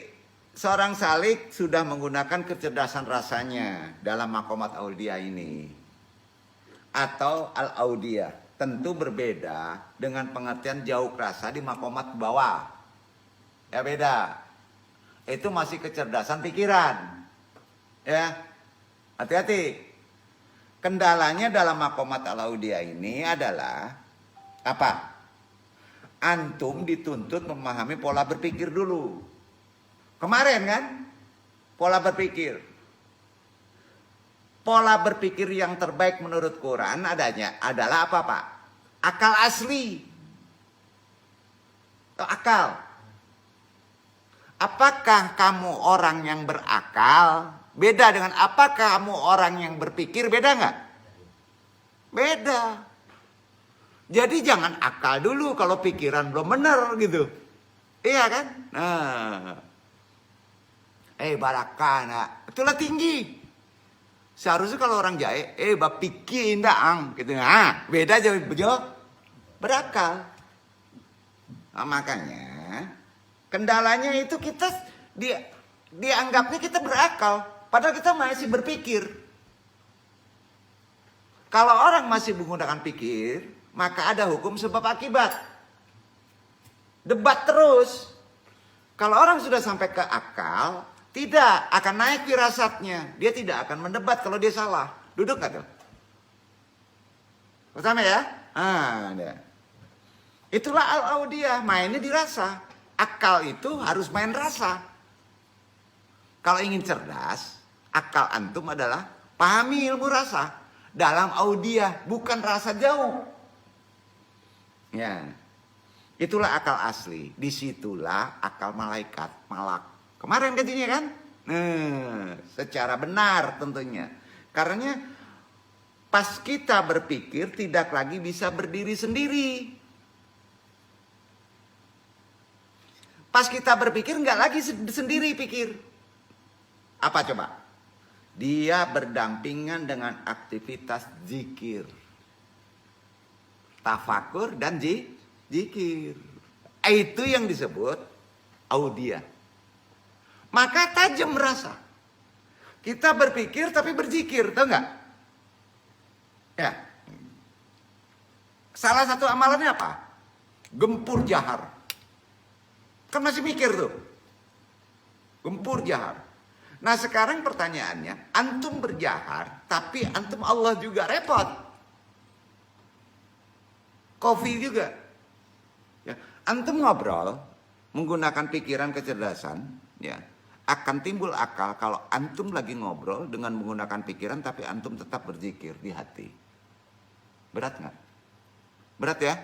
seorang salik sudah menggunakan kecerdasan rasanya dalam makomat Audiyah ini. Atau Al-Audiyah. Tentu berbeda dengan pengertian jauh rasa di makomat bawah. Ya beda. Itu masih kecerdasan pikiran. Ya. Hati-hati. Kendalanya dalam makomat Al-Audiyah ini adalah apa? Antum dituntut memahami pola berpikir dulu. Kemarin kan, pola berpikir. Pola berpikir yang terbaik menurut Quran adalah apa Pak? Akal asli. Akal. Apakah kamu orang yang berakal? Beda dengan apakah kamu orang yang berpikir? Beda nggak? Beda. Jadi jangan akal dulu kalau pikiran belum benar gitu. Iya kan? Nah. Barakana. Itulah tinggi. Seharusnya kalau orang jahe, bapikin daang gitu. Nah, beda aja bejo berakal. Nah, makanya kendalanya itu kita dianggapnya kita berakal, padahal kita masih berpikir. Kalau orang masih menggunakan pikir, maka ada hukum sebab akibat. Debat terus. Kalau orang sudah sampai ke akal, tidak akan naik firasatnya. Dia tidak akan mendebat kalau dia salah. Duduk gak tuh? Pertama ya? Ada. Itulah al-audiyah, mainnya dirasa. Akal itu harus main rasa. Kalau ingin cerdas, akal antum adalah pahami ilmu rasa. Dalam audiyah, bukan rasa jauh. Ya. Itulah akal asli. Disitulah akal malaikat, malak. Kemarin kajinya kan? Secara benar tentunya. Karena pas kita berpikir tidak lagi bisa berdiri sendiri. Pas kita berpikir nggak lagi sendiri pikir. Apa coba? Dia berdampingan dengan aktivitas zikir. Tafakur dan zikir. Itu yang disebut audiyah. Maka tajam rasa. Kita berpikir tapi berzikir, tahu nggak? Ya. Salah satu amalannya apa? Gempur jahar. Kan masih mikir tuh. Gempur jahar. Nah sekarang pertanyaannya, antum berjahar, tapi antum Allah juga repot. Kofi juga. Ya. Antum ngobrol, menggunakan pikiran kecerdasan, ya. Akan timbul akal kalau antum lagi ngobrol dengan menggunakan pikiran tapi antum tetap berzikir di hati. Berat nggak? Berat ya?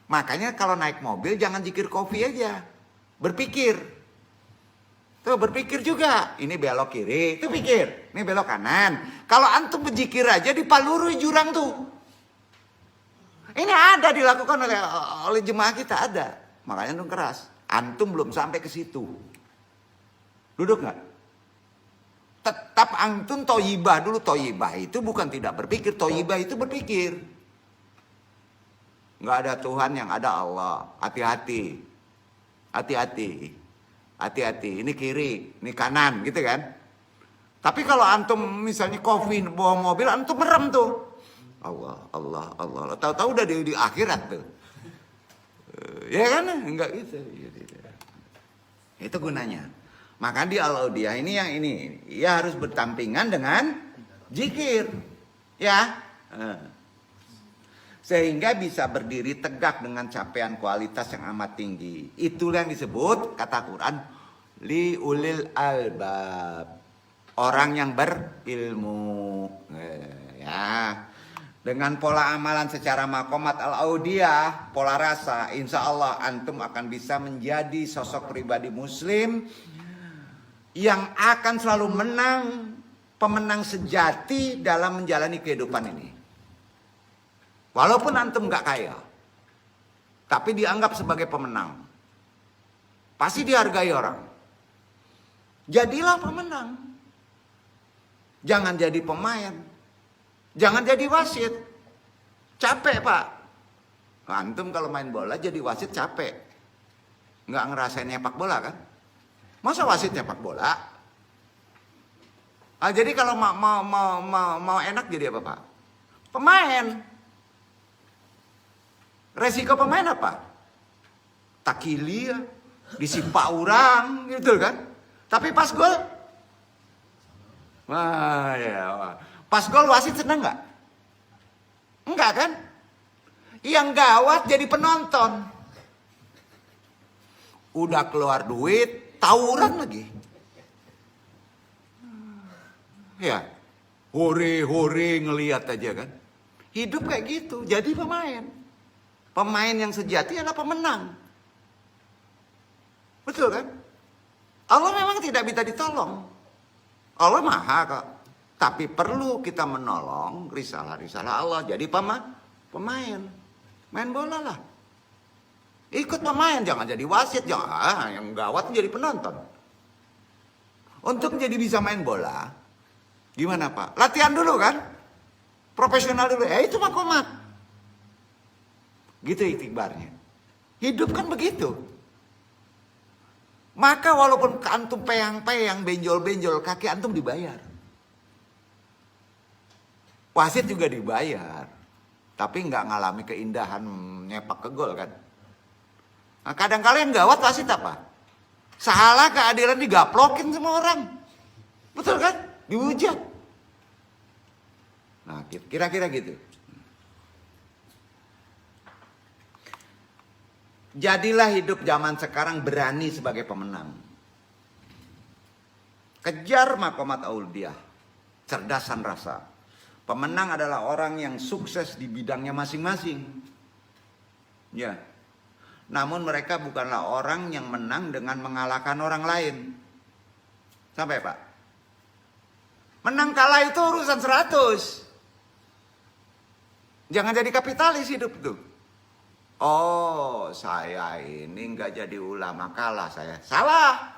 Makanya kalau naik mobil jangan zikir kopi aja. Berpikir. Tuh berpikir juga. Ini belok kiri, itu pikir. Ini belok kanan. Kalau antum berzikir aja dipalurui jurang tuh. Ini ada dilakukan oleh jemaah kita, ada. Makanya antum keras. Antum belum sampai ke situ. Duduk nggak? Tetap antum toyibah dulu. Toyibah itu bukan tidak berpikir. Toyibah itu berpikir. Nggak ada Tuhan, yang ada Allah. Hati-hati. Hati-hati. Hati-hati. Ini kiri, ini kanan gitu kan. Tapi kalau antum misalnya kopi bawa mobil, antum merem tuh. Allah, Allah, Allah. Tahu-tahu udah di akhirat tuh. Ya kan? Enggak gitu. Itu gunanya. Maka di al-audiyah ini yang ini. Ya harus bertampingan dengan zikir. Ya. Sehingga bisa berdiri tegak dengan capaian kualitas yang amat tinggi. Itulah yang disebut, kata Quran, li ulil albab. Orang yang berilmu. Ya. Dengan pola amalan secara makomat al-audiyah, pola rasa, insya Allah antum akan bisa menjadi sosok pribadi muslim yang akan selalu menang, pemenang sejati dalam menjalani kehidupan ini. Walaupun antum gak kaya, tapi dianggap sebagai pemenang. Pasti dihargai orang. Jadilah pemenang. Jangan jadi pemain. Jangan jadi wasit. Capek pak. Antum kalau main bola jadi wasit capek. Nggak ngerasain nyepak bola kan? Masa wasit nyepak bola? Jadi kalau mau enak jadi apa pak? Pemain. Resiko pemain apa? Takili ya. Disimpa orang gitu kan. Tapi pas gol. Wah ya. Pas gol wasit seneng nggak? Enggak kan? Yang gawat jadi penonton. Udah keluar duit, tawuran lagi. Ya, hore-hore ngelihat aja kan. Hidup kayak gitu, jadi pemain. Pemain yang sejati adalah pemenang. Betul kan? Allah memang tidak bisa ditolong. Allah maha kok. Tapi perlu kita menolong risalah-risalah Allah. Jadi pemain. Main bola lah. Ikut pemain, jangan jadi wasit. Jangan, yang gawat jadi penonton. Untuk jadi bisa main bola, Gimana Pak? Latihan dulu kan? Profesional dulu. Itu makomat. Gitu iktibarnya. Hidup kan begitu. Maka walaupun antum peyang-peyang, benjol-benjol, kaki antum dibayar. Wasit juga dibayar. Tapi nggak ngalami keindahan nyepak ke gol kan. Nah, kadang-kadang yang gawat wasit apa? Salah keadilan digaplokin sama orang. Betul kan? Dihujat. Nah, kira-kira gitu. Jadilah hidup zaman sekarang berani sebagai pemenang. Kejar makomat auliyah. Cerdasan rasa. Pemenang adalah orang yang sukses di bidangnya masing-masing. Ya. Namun mereka bukanlah orang yang menang dengan mengalahkan orang lain. Sampai Pak? Menang kalah itu urusan 100. Jangan jadi kapitalis hidup tuh. Oh, saya ini nggak jadi ulama kalah saya. Salah.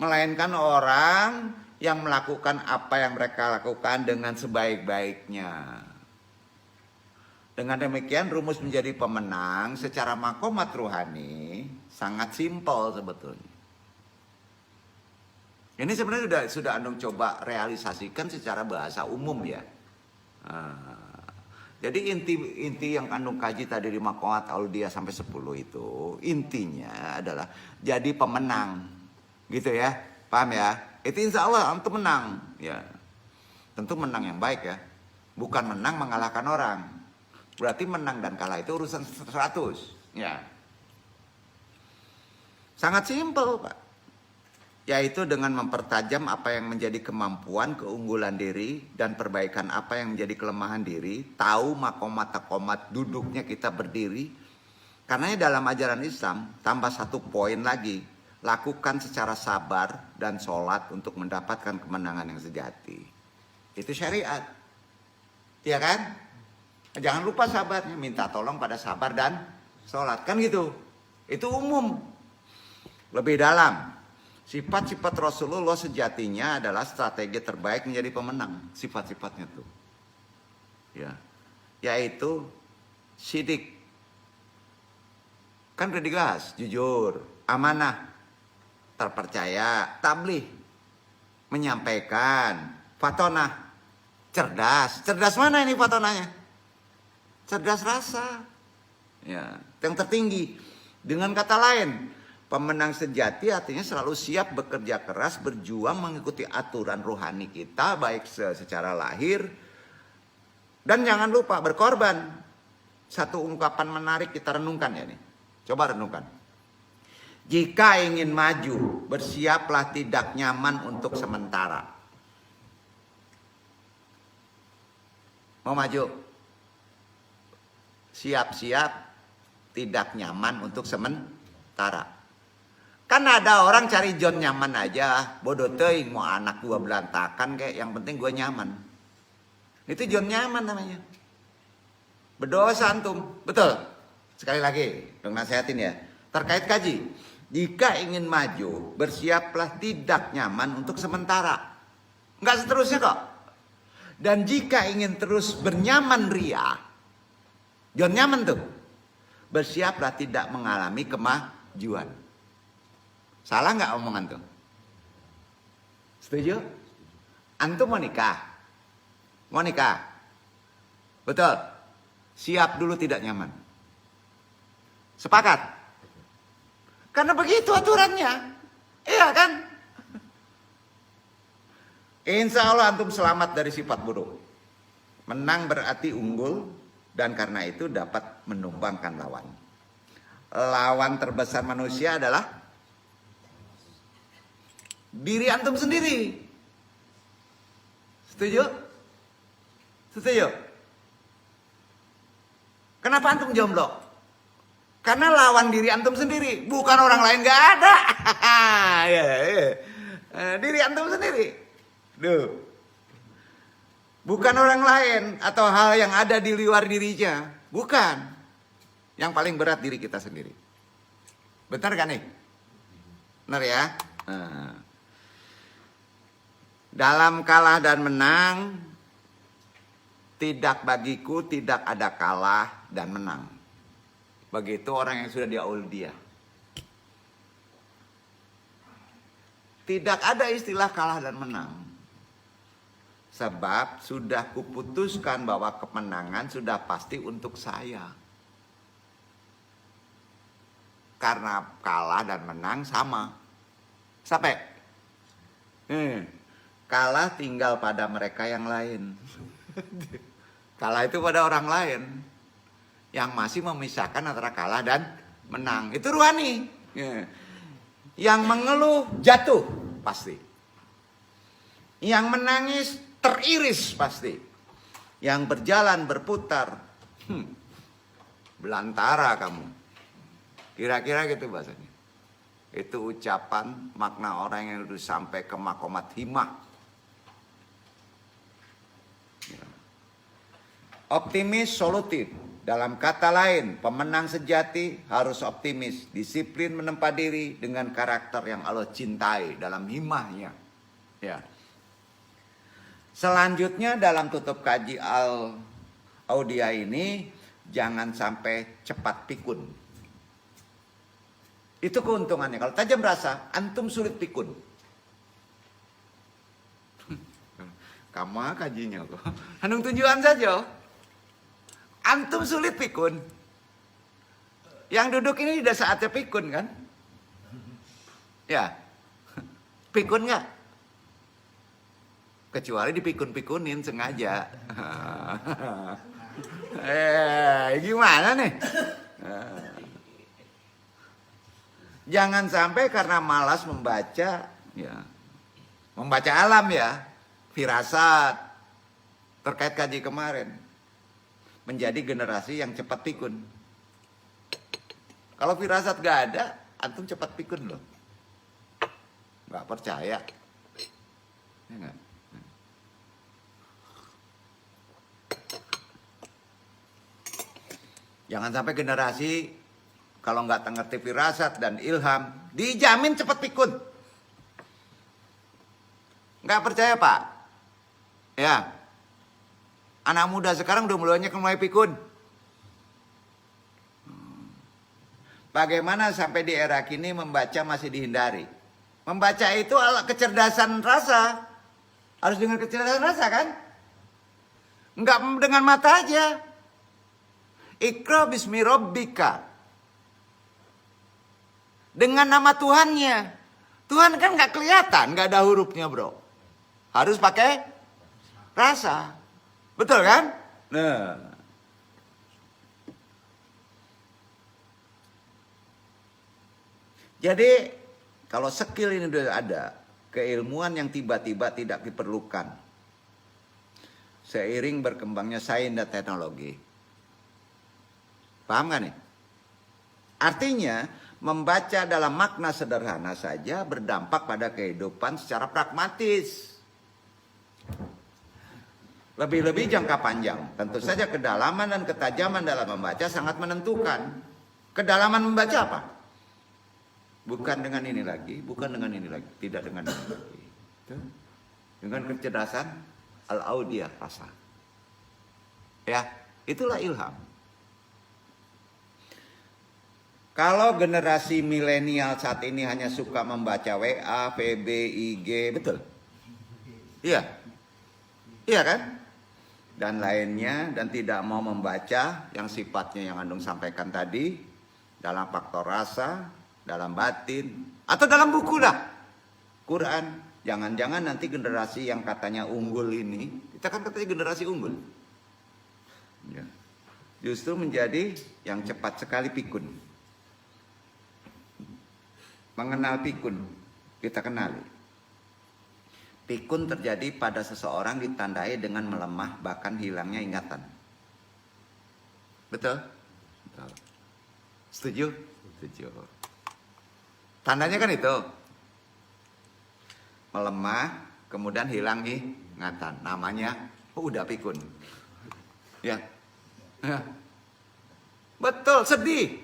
Melainkan orang yang melakukan apa yang mereka lakukan dengan sebaik-baiknya. Dengan demikian rumus menjadi pemenang secara makomat ruhani sangat simpel sebetulnya. Ini sebenarnya sudah Antum coba realisasikan secara bahasa umum ya. Jadi inti yang Antum kaji tadi di makomat auliyah sampai 10 itu intinya adalah jadi pemenang, gitu ya, paham ya? Itu insya Allah Antum menang, ya. Tentu menang yang baik ya, bukan menang mengalahkan orang. Berarti menang dan kalah itu urusan 100, ya. Sangat simpel Pak. Yaitu dengan mempertajam apa yang menjadi kemampuan, keunggulan diri, dan perbaikan apa yang menjadi kelemahan diri. Tahu makomat-takomat duduknya kita berdiri. Karena dalam ajaran Islam, tambah satu poin lagi. Lakukan secara sabar dan sholat untuk mendapatkan kemenangan yang sejati. Itu syariat. Iya kan? Jangan lupa sabarnya, minta tolong pada sabar dan sholat. Kan gitu. Itu umum. Lebih dalam. Sifat-sifat Rasulullah sejatinya adalah strategi terbaik menjadi pemenang. Sifat-sifatnya tuh. Ya. Yaitu sidik. Kan udah digas, jujur, amanah, terpercaya, tabligh, menyampaikan, fatonah, cerdas. Cerdas mana ini fatonahnya? Cerdas rasa. Ya, yang tertinggi. Dengan kata lain, pemenang sejati artinya selalu siap bekerja keras, berjuang mengikuti aturan rohani kita, baik secara lahir. Dan jangan lupa berkorban. Satu ungkapan menarik kita renungkan ya nih. Coba renungkan. Jika ingin maju, bersiaplah tidak nyaman untuk sementara. Mau maju? Siap-siap tidak nyaman untuk sementara. Kan ada orang cari John nyaman aja, bodoh teuing mau anak gua berantakan kayak yang penting gua nyaman. Itu John nyaman namanya. Berdosa antum, betul. Sekali lagi, dong nasihatin ya. Terkait kaji, jika ingin maju, bersiaplah tidak nyaman untuk sementara. Enggak seterusnya kok. Dan jika ingin terus bernyaman ria, John nyaman tuh. Bersiaplah tidak mengalami kemajuan. Salah nggak omongan tuh? Setuju? Antum mau nikah? Mau nikah? Betul. Siap dulu tidak nyaman. Sepakat? Karena begitu aturannya. Iya kan? Insya Allah antum selamat dari sifat buruk. Menang berarti unggul. Dan karena itu dapat menumbangkan lawan. Lawan terbesar manusia adalah diri antum sendiri. Setuju? Setuju? Kenapa antum jomblo? Karena lawan diri antum sendiri, bukan orang lain, gak ada. Diri antum sendiri. Duh. Bukan orang lain atau hal yang ada di luar dirinya, bukan. Yang paling berat diri kita sendiri. Benar kan nih? Benar ya? Dalam kalah dan menang, tidak bagiku tidak ada kalah dan menang. Begitu orang yang sudah di Aulia. Tidak ada istilah kalah dan menang. Sebab sudah kuputuskan bahwa kemenangan sudah pasti untuk saya. Karena kalah dan menang sama. Sampai. Kalah tinggal pada mereka yang lain. Kalah itu pada orang lain. Yang masih memisahkan antara kalah dan menang. Itu rohani. Yang mengeluh jatuh pasti. Yang menangis teriris pasti. Yang berjalan berputar. Belantara kamu. Kira-kira gitu bahasanya. Itu ucapan makna orang yang sudah sampai ke makomat himah. Optimis solutif. Dalam kata lain, pemenang sejati harus optimis, disiplin menempa diri dengan karakter yang Allah cintai dalam himahnya. Ya. Selanjutnya dalam tutup kaji Audia ini, jangan sampai cepat pikun. Itu keuntungannya. Kalau tajam rasa, antum sulit pikun. Kamu kajinya kok. Hanung tujuan saja. Antum sulit pikun. Yang duduk ini sudah saatnya pikun kan? Ya. Pikun nggak? Kecuali dipikun-pikunin sengaja. Gimana nih? Jangan sampai karena malas membaca, ya, membaca alam ya, firasat terkait kaji kemarin, menjadi generasi yang cepat pikun. Kalau firasat gak ada, antum cepat pikun loh. Gak percaya. Ya gak? Jangan sampai generasi kalau nggak ngerti firasat dan ilham, dijamin cepat pikun. Nggak percaya Pak? Ya. Anak muda sekarang udah mulai pikun. Bagaimana sampai di era kini membaca masih dihindari? Membaca itu ala kecerdasan rasa. Harus dengan kecerdasan rasa kan? Nggak dengan mata aja. Iqra bismi rabbika. Dengan nama Tuhannya. Tuhan kan nggak kelihatan, nggak ada hurufnya bro. Harus pakai rasa. Betul kan? Nah. Jadi kalau skill ini sudah ada, keilmuan yang tiba-tiba tidak diperlukan. Seiring berkembangnya sains dan teknologi. Paham gak nih? Artinya membaca dalam makna sederhana saja berdampak pada kehidupan secara pragmatis. Lebih-lebih jangka panjang. Tentu saja kedalaman dan ketajaman dalam membaca sangat menentukan. Kedalaman membaca apa? Bukan dengan ini lagi, bukan dengan ini lagi. Tidak dengan ini lagi. Dengan kecerdasan al-audiyah rasa. Ya, itulah ilham. Kalau generasi milenial saat ini hanya suka membaca WA, VB, IG, betul? Iya. Iya kan? Dan lainnya, dan tidak mau membaca yang sifatnya yang Andung sampaikan tadi, dalam faktor rasa, dalam batin, atau dalam buku lah. Quran. Jangan-jangan nanti generasi yang katanya unggul ini, kita kan katanya generasi unggul. Ya. Justru menjadi yang cepat sekali pikun. Mengenal pikun, kita kenali. Pikun terjadi pada seseorang ditandai dengan melemah bahkan hilangnya ingatan. Betul? Betul. Setuju? Setuju. Tandanya kan itu. Melemah, kemudian hilang ingatan. Namanya udah pikun. Ya. Ya. Betul, sedih.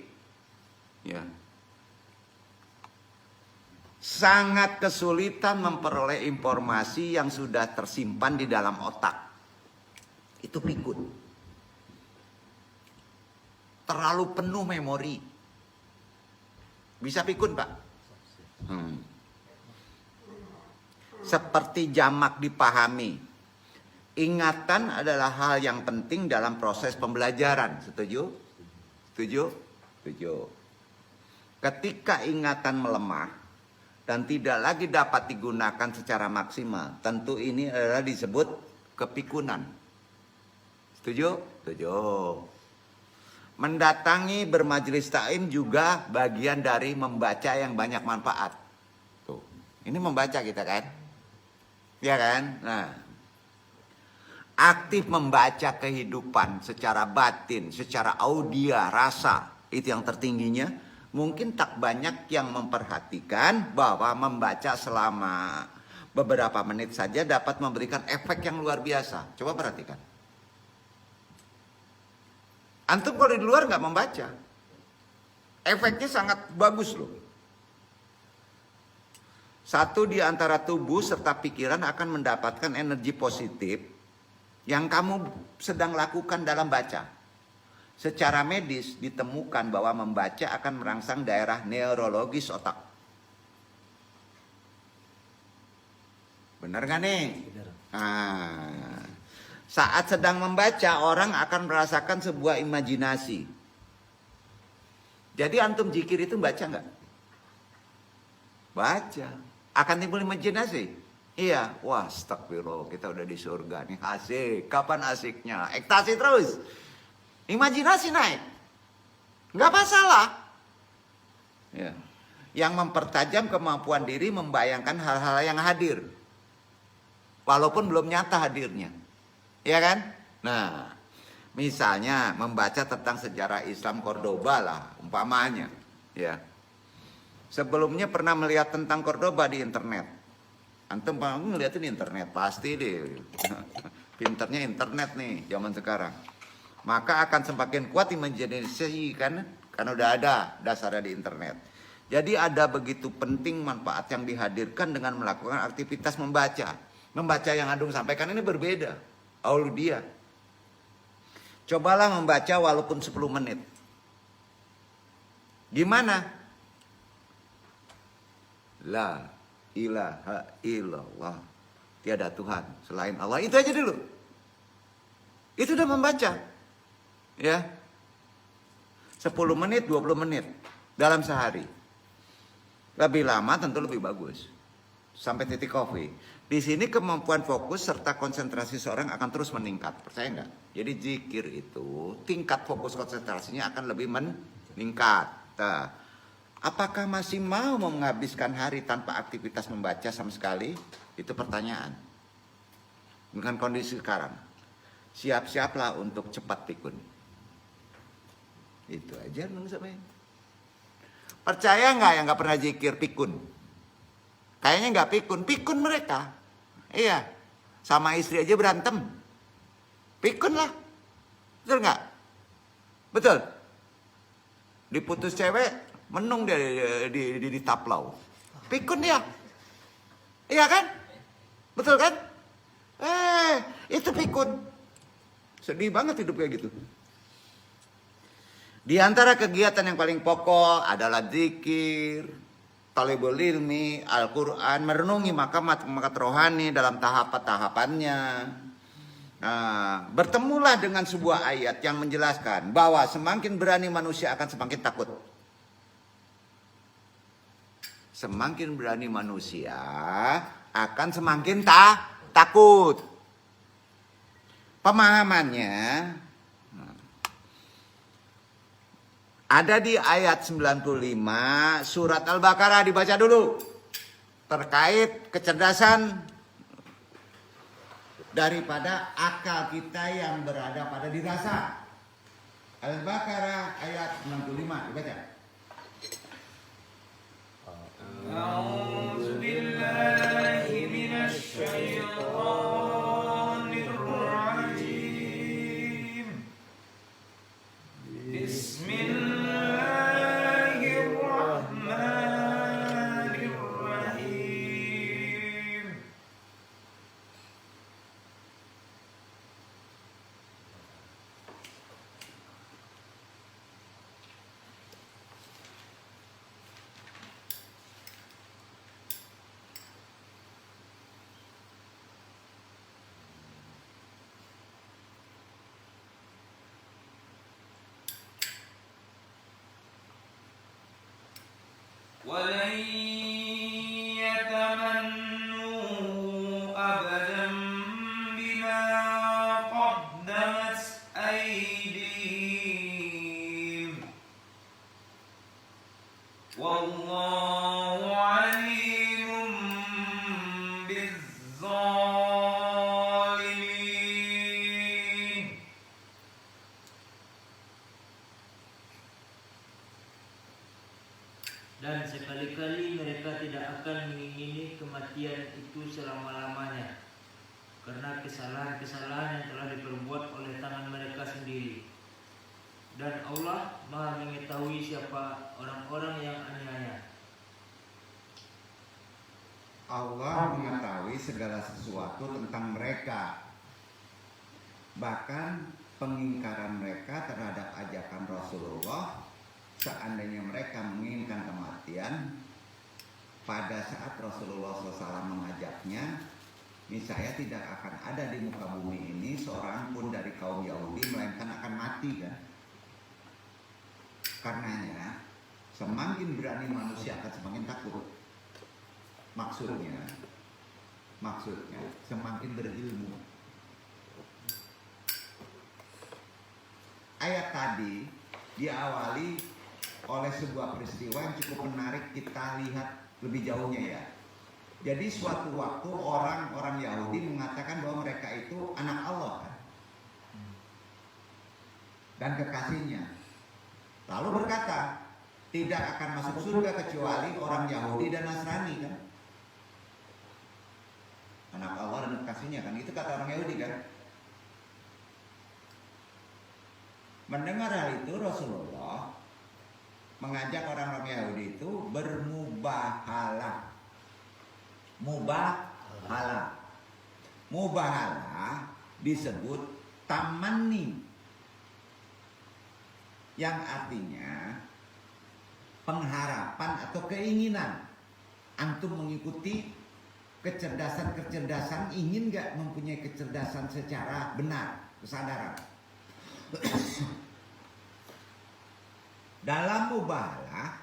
Ya. sangat kesulitan memperoleh informasi yang sudah tersimpan di dalam otak. Itu pikun. Terlalu penuh memori. Bisa pikun, Pak? Seperti jamak dipahami. Ingatan adalah hal yang penting dalam proses pembelajaran. Setuju? Setuju? Setuju. Ketika ingatan melemah dan tidak lagi dapat digunakan secara maksimal, tentu ini adalah disebut kepikunan. Setuju? Setuju. Mendatangi bermajelis ta'lim juga bagian dari membaca yang banyak manfaat. Tuh. Ini membaca kita kan? Ya kan? Nah, aktif membaca kehidupan secara batin, secara audia, rasa, itu yang tertingginya. Mungkin tak banyak yang memperhatikan bahwa membaca selama beberapa menit saja dapat memberikan efek yang luar biasa. Coba perhatikan. Antum kalau di luar nggak membaca, efeknya sangat bagus loh. Satu, di antara tubuh serta pikiran akan mendapatkan energi positif yang kamu sedang lakukan dalam baca. Secara medis ditemukan bahwa membaca akan merangsang daerah neurologis otak. Benar gak nih? Nah, saat sedang membaca orang akan merasakan sebuah imajinasi. Jadi antum zikir itu baca nggak? Baca. Akan timbul imajinasi. Iya, wah astagfirullah, kita udah di surga nih, asik. Kapan asiknya? Ekstasi terus. Imajinasi naik. Nggak masalah. Ya. Yang mempertajam kemampuan diri membayangkan hal-hal yang hadir. Walaupun belum nyata hadirnya. Ya kan? Nah, misalnya membaca tentang sejarah Islam Cordoba lah, umpamanya. Ya. Sebelumnya pernah melihat tentang Cordoba di internet. Antum ngeliatin internet, pasti deh. Pinternya internet nih zaman sekarang. Maka akan semakin kuat imajinasi kan? Karena udah ada dasarnya di internet. Jadi ada begitu penting manfaat yang dihadirkan dengan melakukan aktivitas membaca. Membaca yang Antum sampaikan ini berbeda. Aulia. Cobalah membaca walaupun 10 menit. Gimana? La ilaha illallah. Tiada Tuhan selain Allah. Itu aja dulu. Itu udah membaca. Ya. 10 menit, 20 menit dalam sehari. Lebih lama tentu lebih bagus. Sampai titik coffee. Di sini kemampuan fokus serta konsentrasi seorang akan terus meningkat. Percaya nggak? Jadi zikir itu tingkat fokus konsentrasinya akan lebih meningkat. Nah, apakah masih mau menghabiskan hari tanpa aktivitas membaca sama sekali? Itu pertanyaan. Dengan kondisi sekarang, siap-siaplah untuk cepat pikun. Itu aja Bang Sampai. Percaya nggak yang nggak pernah zikir pikun? Kayaknya nggak pikun, pikun mereka. Iya, sama istri aja berantem. Pikun lah, betul nggak? Betul. Diputus cewek, menung dia di taplau. Pikun dia. Iya kan? Betul kan? Itu pikun. Sedih banget hidup kayak gitu. Di antara kegiatan yang paling pokok adalah zikir, talibul ilmi, Al-Quran, merenungi makamat rohani dalam tahapan-tahapannya. Nah, bertemulah dengan sebuah ayat yang menjelaskan bahwa semakin berani manusia akan semakin takut. Semakin berani manusia akan semakin takut. Pemahamannya ada di ayat 95 surat Al-Baqarah, dibaca dulu. Terkait kecerdasan daripada akal kita yang berada pada dirasa. Al-Baqarah ayat 65, dibaca. A'udzu billahi minasy syaithanir rajim. Bismillahirrahmanirrahim. ولن يتمنوا أبدا بما قدمت أيديهم والله عليم بالظالمين. Dan sekali-kali mereka tidak akan mengingini kematian itu selama-lamanya, karena kesalahan-kesalahan yang telah diperbuat oleh tangan mereka sendiri. Dan Allah Maha mengetahui siapa orang-orang yang aniaya. Allah mengetahui segala sesuatu tentang mereka. Bahkan pengingkaran mereka terhadap ajakan Rasulullah, seandainya mereka menginginkan kematian, pada saat Rasulullah SAW mengajaknya, niscaya tidak akan ada di muka bumi ini seorang pun dari kaum Yahudi melainkan akan mati kan. Karenanya semakin berani manusia akan semakin takut. Maksudnya semakin berilmu. Ayat tadi diawali oleh sebuah peristiwa yang cukup menarik kita lihat lebih jauhnya ya. Jadi suatu waktu orang-orang Yahudi mengatakan bahwa mereka itu anak Allah kan? Dan kekasihnya. Lalu berkata, tidak akan masuk surga kecuali orang Yahudi dan Nasrani kan? Anak Allah dan kekasihnya kan? Itu kata orang Yahudi kan? Mendengar hal itu Rasulullah mengajak orang-orang Yahudi itu bermubahalah. Mubahalah disebut tamani, yang artinya pengharapan atau keinginan. Antum mengikuti kecerdasan, ingin gak mempunyai kecerdasan secara benar, kesadaran. Dalam mubahalah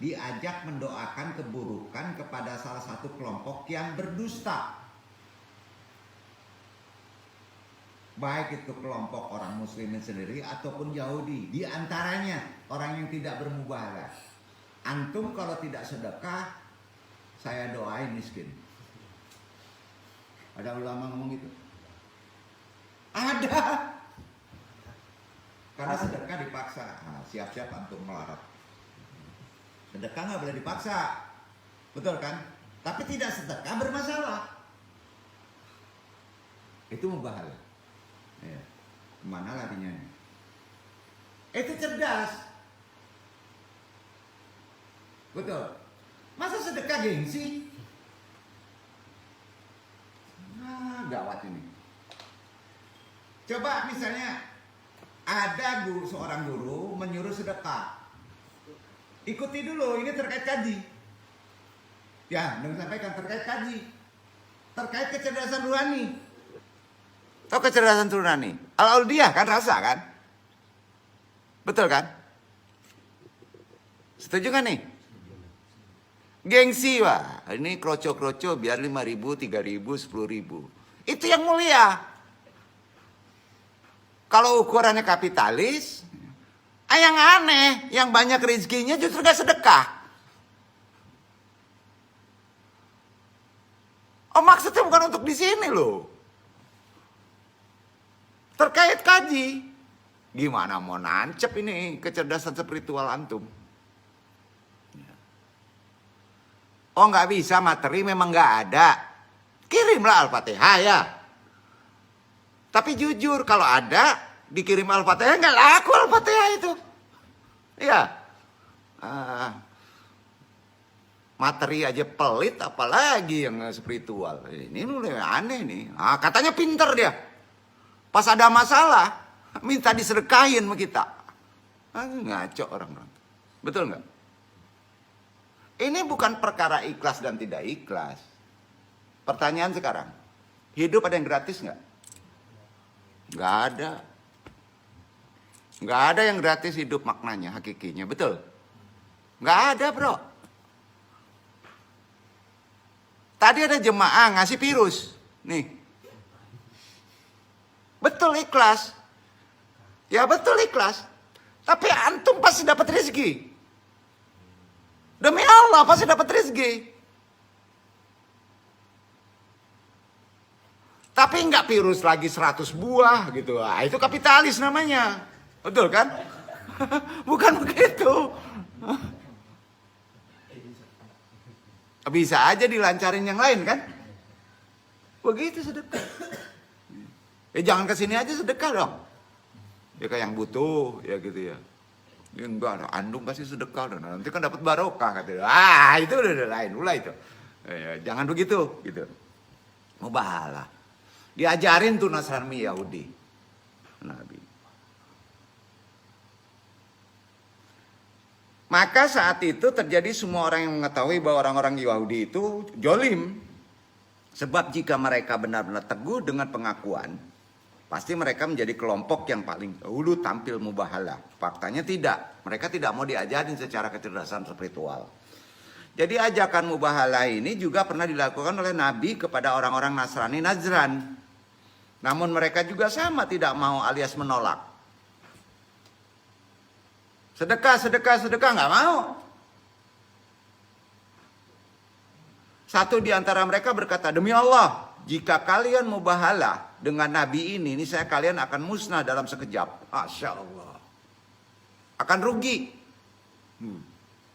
diajak mendoakan keburukan kepada salah satu kelompok yang berdusta. Baik itu kelompok orang muslimin sendiri ataupun Yahudi. Di antaranya orang yang tidak bermubahalah. Antum kalau tidak sedekah, saya doain miskin. Ada ulama ngomong gitu? Ada. Karena sedekah dipaksa. Nah, siap-siap antum melarat. Sedekah nggak boleh dipaksa, betul kan? Tapi tidak sedekah bermasalah. Itu mubahalah. Ya. Kemana larinya? Itu cerdas, betul. Masa sedekah gengsi? Nah, gawat ini. Coba misalnya ada seorang guru menyuruh sedekah. Ikuti dulu, ini terkait kaji. Ya, dengan sampaikan terkait kaji. Terkait kecerdasan rohani. Tahu kecerdasan rohani? Al-Audiyah kan rasa kan? Betul kan? Setuju kan nih? Gengsi wah, ini kroco-kroco biar 5.000, 3.000, 10.000. Itu yang mulia. Kalau ukurannya kapitalis, yang aneh, yang banyak rezekinya justru gak sedekah. Oh, maksudnya bukan untuk di sini loh. Terkait kaji, gimana mau nancep ini kecerdasan spiritual antum? Oh, nggak bisa, materi memang nggak ada. Kirimlah Al-Fatihah ya. Tapi jujur, kalau ada dikirim Al-Fatihah, nggak laku Al-Fatihah itu. Iya. Materi aja pelit, apalagi yang spiritual. Ini aneh nih. Katanya pinter dia. Pas ada masalah, minta disedekahin sama kita. Ngaco orang-orang. Betul nggak? Ini bukan perkara ikhlas dan tidak ikhlas. Pertanyaan sekarang, hidup ada yang gratis nggak? Nggak ada. Nggak ada yang gratis hidup maknanya, hakikinya, betul? Nggak ada bro. Tadi ada jemaah ngasih virus. Nih. Betul ikhlas. Ya betul ikhlas. Tapi antum pasti dapat rezeki. Demi Allah pasti dapat rezeki. Tapi nggak virus lagi 100 buah gitu. Ah, itu kapitalis namanya. Betul kan? Bukan begitu. Bisa aja dilancarin yang lain kan? Begitu sedekah. Jangan kesini aja sedekah dong. Ya kayak yang butuh ya gitu ya. Ya enggak, andung pasti sedekah dan nanti kan dapat barokah katanya. Ah itu udah lain, mulai itu. Jangan begitu gitu. Mubahalah. Diajarin tuh Nasrani Yahudi. Nabi. Maka saat itu terjadi semua orang yang mengetahui bahwa orang-orang Yahudi itu jolim. Sebab jika mereka benar-benar teguh dengan pengakuan, pasti mereka menjadi kelompok yang paling dahulu tampil mubahalah. Faktanya tidak. Mereka tidak mau diajarin secara kecerdasan spiritual. Jadi ajakan mubahalah ini juga pernah dilakukan oleh Nabi kepada orang-orang Nasrani Najran. Namun mereka juga sama tidak mau alias menolak. Sedekah nggak mau. Satu di antara mereka berkata, demi Allah, jika kalian mubahalah dengan Nabi ini saya kalian akan musnah dalam sekejap. Masya Allah. Akan rugi.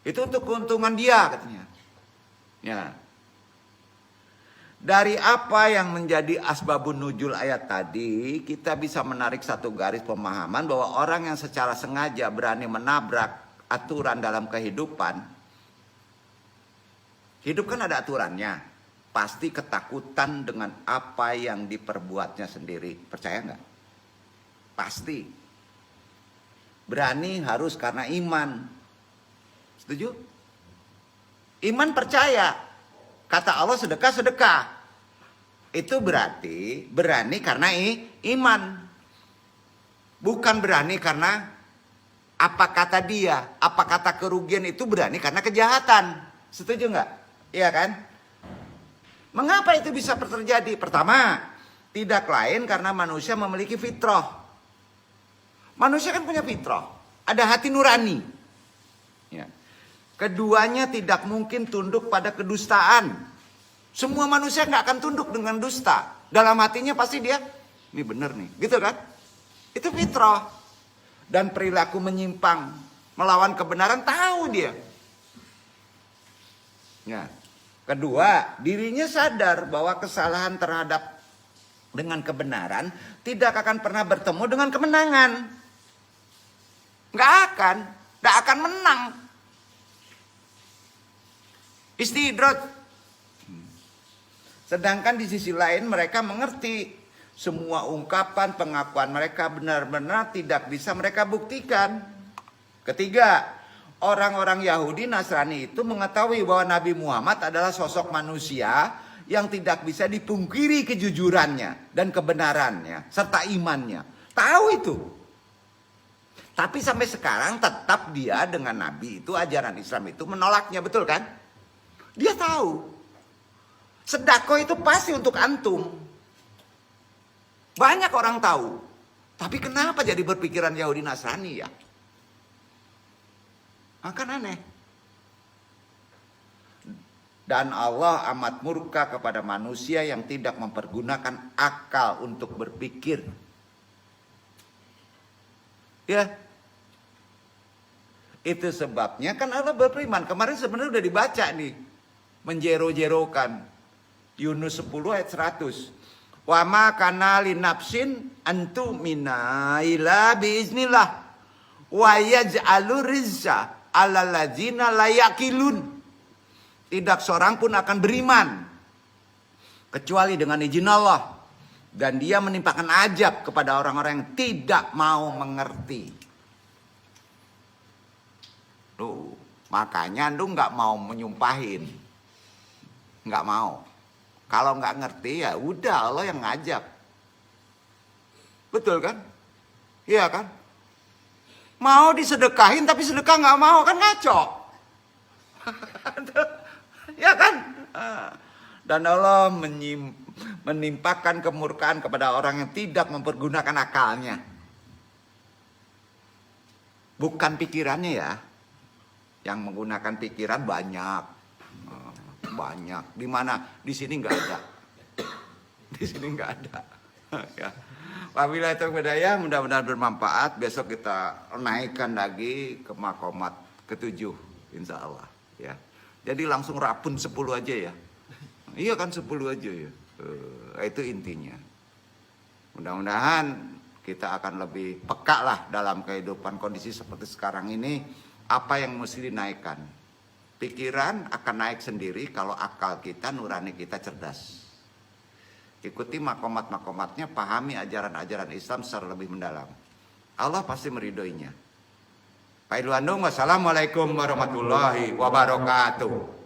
Itu untuk keuntungan dia katanya. Ya. Dari apa yang menjadi asbabun nuzul ayat tadi, kita bisa menarik satu garis pemahaman bahwa orang yang secara sengaja berani menabrak aturan dalam kehidupan, hidup kan ada aturannya, pasti ketakutan dengan apa yang diperbuatnya sendiri. Percaya nggak? Pasti. Berani harus karena iman. Setuju? Iman percaya. Kata Allah sedekah. Itu berarti berani karena iman. Bukan berani karena apa kata dia. Apa kata kerugian itu berani karena kejahatan. Setuju nggak? Iya kan? Mengapa itu bisa terjadi? Pertama, tidak lain karena manusia memiliki fitrah. Manusia kan punya fitrah. Ada hati nurani. Ya. Keduanya tidak mungkin tunduk pada kedustaan. Semua manusia nggak akan tunduk dengan dusta. Dalam hatinya pasti dia, ini bener nih, gitu kan? Itu fitrah. Dan perilaku menyimpang, melawan kebenaran tahu dia. Ya. Kedua, dirinya sadar bahwa kesalahan terhadap dengan kebenaran tidak akan pernah bertemu dengan kemenangan. Nggak akan menang. Istidrot. Sedangkan di sisi lain mereka mengerti semua ungkapan pengakuan mereka benar-benar tidak bisa mereka buktikan. Ketiga, orang-orang Yahudi Nasrani itu mengetahui bahwa Nabi Muhammad adalah sosok manusia yang tidak bisa dipungkiri kejujurannya dan kebenarannya serta imannya. Tahu itu. Tapi sampai sekarang tetap dia dengan Nabi itu ajaran Islam itu menolaknya, betul kan? Dia tahu. Sedekah itu pasti untuk antum. Banyak orang tahu. Tapi kenapa jadi berpikiran Yahudi Nasrani ya? Akan aneh. Dan Allah amat murka kepada manusia yang tidak mempergunakan akal untuk berpikir. Ya. Itu sebabnya kan Allah berfirman. Kemarin sebenarnya udah dibaca nih. Menjero-jerokan. Yunus 10 ayat 100. Wa ma kana linafsin antu mina ila biiznillah wa yaj'alu rizza 'alal ladzina la yaqilun. Tidak seorang pun akan beriman kecuali dengan izin Allah, dan dia menimpakan azab kepada orang-orang yang tidak mau mengerti. Tuh, makanya lu nggak mau menyumpahin, nggak mau. Kalau nggak ngerti ya udah Allah yang ngajak. Betul kan? Iya kan? Mau disedekahin tapi sedekah nggak mau kan ngaco. Ya kan? Dan Allah menimpakan kemurkaan kepada orang yang tidak mempergunakan akalnya. Bukan pikirannya ya. Yang menggunakan pikiran banyak. Banyak. Di mana? Di sini nggak ada. Di sini nggak ada. Ya. Wabillahi taufiq wal hidayah, mudah-mudahan bermanfaat. Besok kita naikkan lagi ke makomat ke-7 insya Allah ya. Jadi langsung rapun 10 aja ya. Iya kan 10 aja ya. Itu intinya. Mudah-mudahan kita akan lebih peka lah dalam kehidupan kondisi seperti sekarang ini. Apa yang mesti dinaikkan? Pikiran akan naik sendiri kalau akal kita, nurani kita cerdas. Ikuti makomat-makomatnya, pahami ajaran-ajaran Islam secara lebih mendalam. Allah pasti meridhoinya. Pak Idul Andung, wassalamualaikum warahmatullahi wabarakatuh.